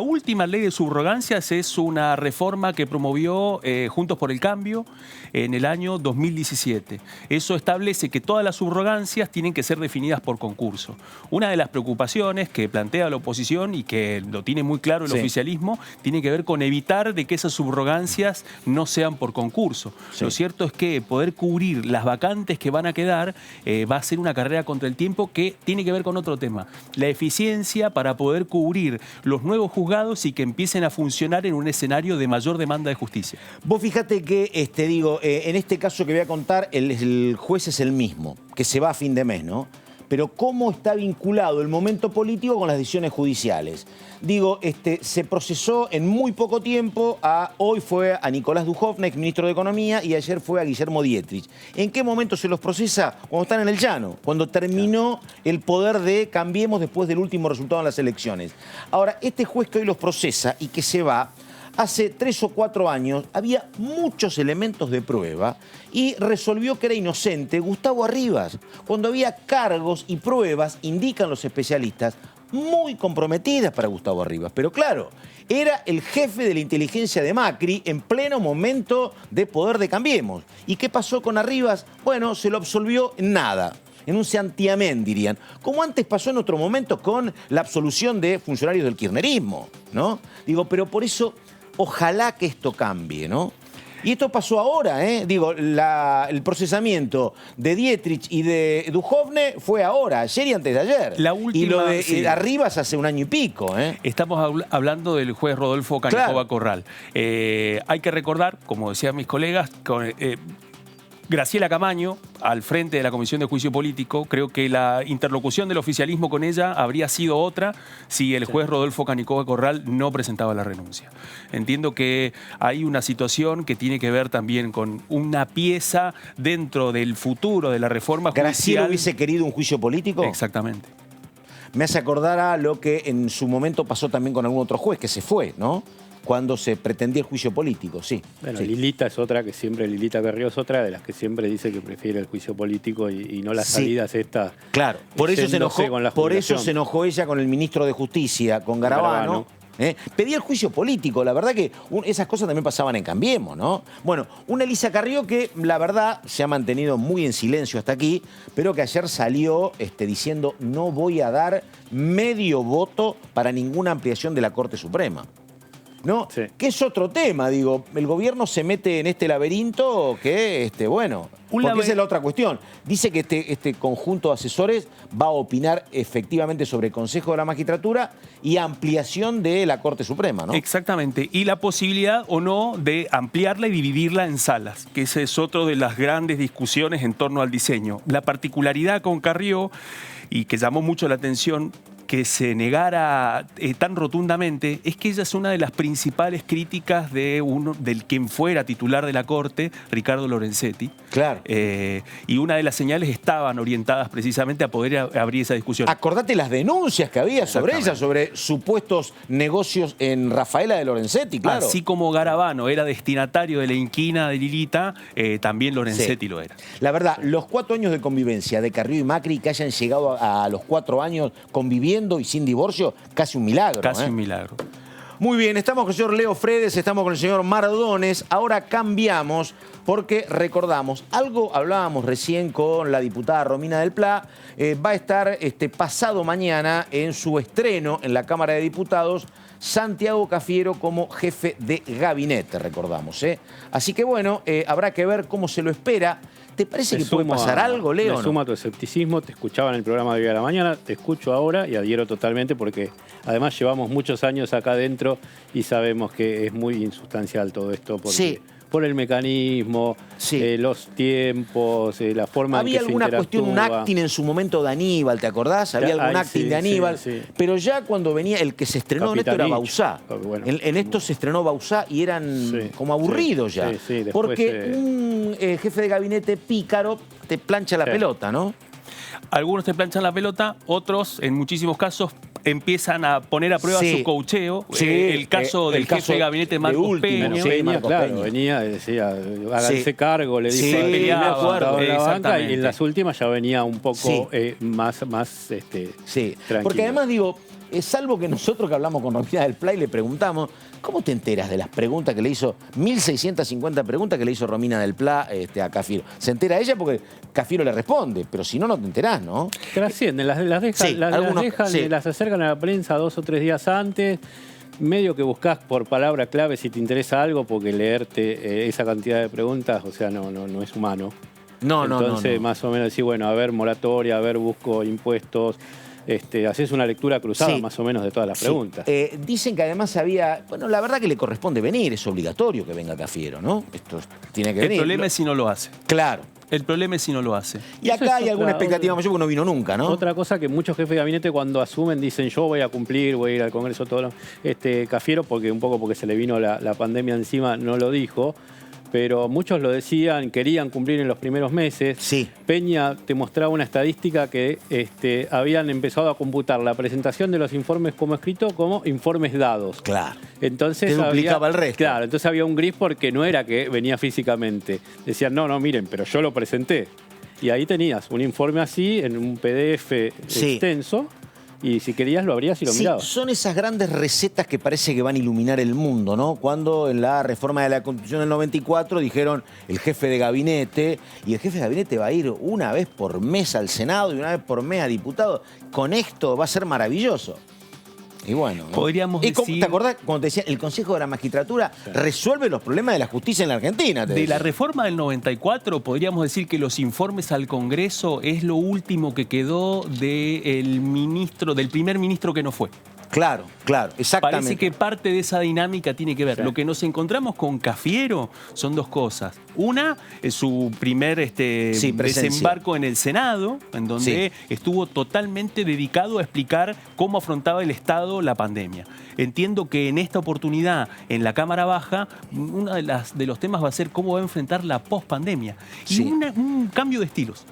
última ley de subrogancias es una reforma que promovió Juntos por el Cambio en el año 2017. Eso establece que todas las subrogancias tienen que ser definidas por concurso. Una de las preocupaciones que plantea la oposición y que lo tiene muy claro el oficialismo tiene que ver con evitar de que esas subrogancias no sean por concurso. Lo cierto es que poder cubrir las vacantes que van a quedar va a ser una carrera contra el tiempo que tiene que ver con otro tema. La eficiencia para poder cubrir los nuevos juzgados y que empiecen a funcionar en un escenario de mayor demanda de justicia. Vos fíjate que, en este caso que voy a contar, el juez es el mismo, que se va a fin de mes, ¿no? Pero ¿cómo está vinculado el momento político con las decisiones judiciales? Digo, se procesó en muy poco tiempo, hoy fue a Nicolás Dujovne, ministro de Economía, y ayer fue a Guillermo Dietrich. ¿En qué momento se los procesa? Cuando están en el llano, cuando terminó el poder de Cambiemos después del último resultado en las elecciones. Ahora, este juez que hoy los procesa y que se va, hace 3 o 4 años había muchos elementos de prueba y resolvió que era inocente Gustavo Arribas, cuando había cargos y pruebas, indican los especialistas, muy comprometidas para Gustavo Arribas. Pero claro, era el jefe de la inteligencia de Macri en pleno momento de poder de Cambiemos. ¿Y qué pasó con Arribas? Bueno, se lo absolvió en nada. En un santiamén, dirían. Como antes pasó en otro momento con la absolución de funcionarios del kirchnerismo, ¿no? Digo, pero por eso, ojalá que esto cambie, ¿no? Y esto pasó ahora, ¿eh? Digo, el procesamiento de Dietrich y de Dujovne fue ahora, ayer y antes de ayer. La última, y lo de Arribas hace 1 año y pico, ¿eh? Estamos hablando del juez Rodolfo Canicoba Corral. Hay que recordar, como decían mis colegas, Graciela Camaño, al frente de la Comisión de Juicio Político, creo que la interlocución del oficialismo con ella habría sido otra si el juez Rodolfo Canicoba Corral no presentaba la renuncia. Entiendo que hay una situación que tiene que ver también con una pieza dentro del futuro de la reforma judicial. ¿Graciela hubiese querido un juicio político? Exactamente. Me hace acordar a lo que en su momento pasó también con algún otro juez que se fue, ¿no? Cuando se pretendía el juicio político, sí. Bueno, Lilita es otra que siempre, Lilita Carrió es otra de las que siempre dice que prefiere el juicio político y no las salidas estas. Claro, por eso se enojó ella con el ministro de Justicia, con Garabano. Pedía el juicio político, la verdad que esas cosas también pasaban en Cambiemos, ¿no? Bueno, una Elisa Carrió que la verdad se ha mantenido muy en silencio hasta aquí, pero que ayer salió diciendo no voy a dar medio voto para ninguna ampliación de la Corte Suprema. ¿No? Sí. Que es otro tema, digo, el gobierno se mete en este laberinto que, bueno, porque esa es la otra cuestión. Dice que este conjunto de asesores va a opinar efectivamente sobre el Consejo de la Magistratura y ampliación de la Corte Suprema, ¿no? Exactamente, y la posibilidad o no de ampliarla y dividirla en salas, que ese es otro de las grandes discusiones en torno al diseño. La particularidad con Carrió, y que llamó mucho la atención, que se negara tan rotundamente, es que ella es una de las principales críticas del quien fuera titular de la Corte, Ricardo Lorenzetti. Claro. Y una de las señales estaban orientadas precisamente a poder abrir esa discusión. Acordate las denuncias que había sobre ella, sobre supuestos negocios en Rafaela de Lorenzetti, claro. Así como Garabano era destinatario de la inquina de Lilita, también Lorenzetti lo era. La verdad, los 4 años de convivencia de Carrió y Macri, que hayan llegado a los 4 años conviviendo y sin divorcio, casi un milagro. Casi un milagro. Muy bien, estamos con el señor Leo Fredes, estamos con el señor Mardones. Ahora cambiamos porque recordamos, algo hablábamos recién con la diputada Romina del Pla, va a estar pasado mañana en su estreno en la Cámara de Diputados, Santiago Cafiero como jefe de gabinete, recordamos. Así que bueno, habrá que ver cómo se lo espera. ¿Te parece que puede pasar algo, Leo? Me sumo a tu escepticismo, te escuchaba en el programa de hoy a la mañana, te escucho ahora y adhiero totalmente porque además llevamos muchos años acá adentro y sabemos que es muy insustancial todo esto porque por el mecanismo, los tiempos, la forma en que se interactúa. Había alguna cuestión, un acting en su momento de Aníbal, ¿te acordás? Había algún acting de Aníbal, pero ya cuando venía, el que se estrenó en esto era Bauzá. Bueno, en esto se estrenó Bauzá y eran como aburridos ya. Porque un jefe de gabinete pícaro te plancha la pelota, ¿no? Algunos te planchan la pelota, otros, en muchísimos casos, empiezan a poner a prueba su coacheo. Sí, El caso del jefe de gabinete Marcos Peña. Venía, decía, háganse cargo, le dijo al primer contador de la banca, y en las últimas ya venía un poco más tranquilo. Porque además digo, salvo que nosotros que hablamos con Romina del Pla y le preguntamos, ¿cómo te enteras de las preguntas que le hizo, 1.650 preguntas que le hizo Romina del Pla a Cafiero? Se entera ella porque Cafiero le responde, pero si no, no te enterás, ¿no? Trascienden, las dejan, las acercan a la prensa 2 o 3 días antes, medio que buscás por palabra clave si te interesa algo, porque leerte esa cantidad de preguntas, o sea, no es humano. Entonces, más o menos decir, bueno, a ver, moratoria, a ver, busco impuestos. Haces una lectura cruzada más o menos de todas las preguntas. Dicen que además había... Bueno, la verdad que le corresponde venir, es obligatorio que venga Cafiero, ¿no? Esto tiene que venir. El problema es si no lo hace. Claro. El problema es si no lo hace. Y acá hay alguna expectativa mayor porque no vino nunca, ¿no? Otra cosa que muchos jefes de gabinete cuando asumen dicen yo voy a cumplir, voy a ir al Congreso todo lo... Cafiero, porque un poco porque se le vino la pandemia encima, no lo dijo. Pero muchos lo decían, querían cumplir en los primeros meses. Sí. Peña te mostraba una estadística que habían empezado a computar la presentación de los informes como escrito como informes dados. Claro. Entonces te duplicaba el resto. Claro, entonces había un gris porque no era que venía físicamente. Decían, no, miren, pero yo lo presenté. Y ahí tenías un informe así, en un PDF extenso. Y si querías lo abrías y lo mirabas. Son esas grandes recetas que parece que van a iluminar el mundo, ¿no? Cuando en la reforma de la Constitución del 94 dijeron el jefe de gabinete, y el jefe de gabinete va a ir una vez por mes al Senado y una vez por mes a diputado. Con esto va a ser maravilloso. Y bueno, ¿no? Podríamos decir... ¿Te acordás cuando te decían el Consejo de la Magistratura resuelve los problemas de la justicia en la Argentina? De la reforma del 94 podríamos decir que los informes al Congreso es lo último que quedó del primer ministro que no fue. Claro, exactamente. Parece que parte de esa dinámica tiene que ver. Sí. Lo que nos encontramos con Cafiero son dos cosas. Una es su primer desembarco en el Senado, en donde estuvo totalmente dedicado a explicar cómo afrontaba el Estado la pandemia. Entiendo que en esta oportunidad, en la Cámara Baja, uno de los temas va a ser cómo va a enfrentar la pospandemia. Y un cambio de estilos.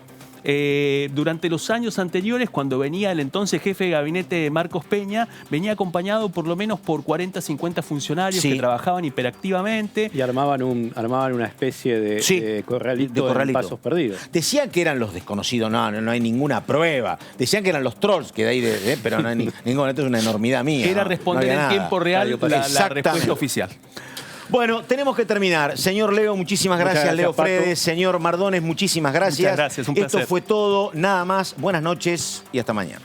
Durante los años anteriores, cuando venía el entonces jefe de gabinete Marcos Peña, venía acompañado por lo menos por 40, 50 funcionarios que trabajaban hiperactivamente. Y armaban una especie de corralito de pasos perdidos. Decían que eran los desconocidos, no hay ninguna prueba. Decían que eran los trolls, que de ahí pero no hay ninguna, esto es una enormidad mía. Era responder en tiempo real la respuesta oficial. Bueno, tenemos que terminar. Señor Leo, muchísimas gracias. Leo Fredes. Señor Mardones, muchísimas gracias. Muchas gracias, un placer. Esto fue todo, nada más. Buenas noches y hasta mañana.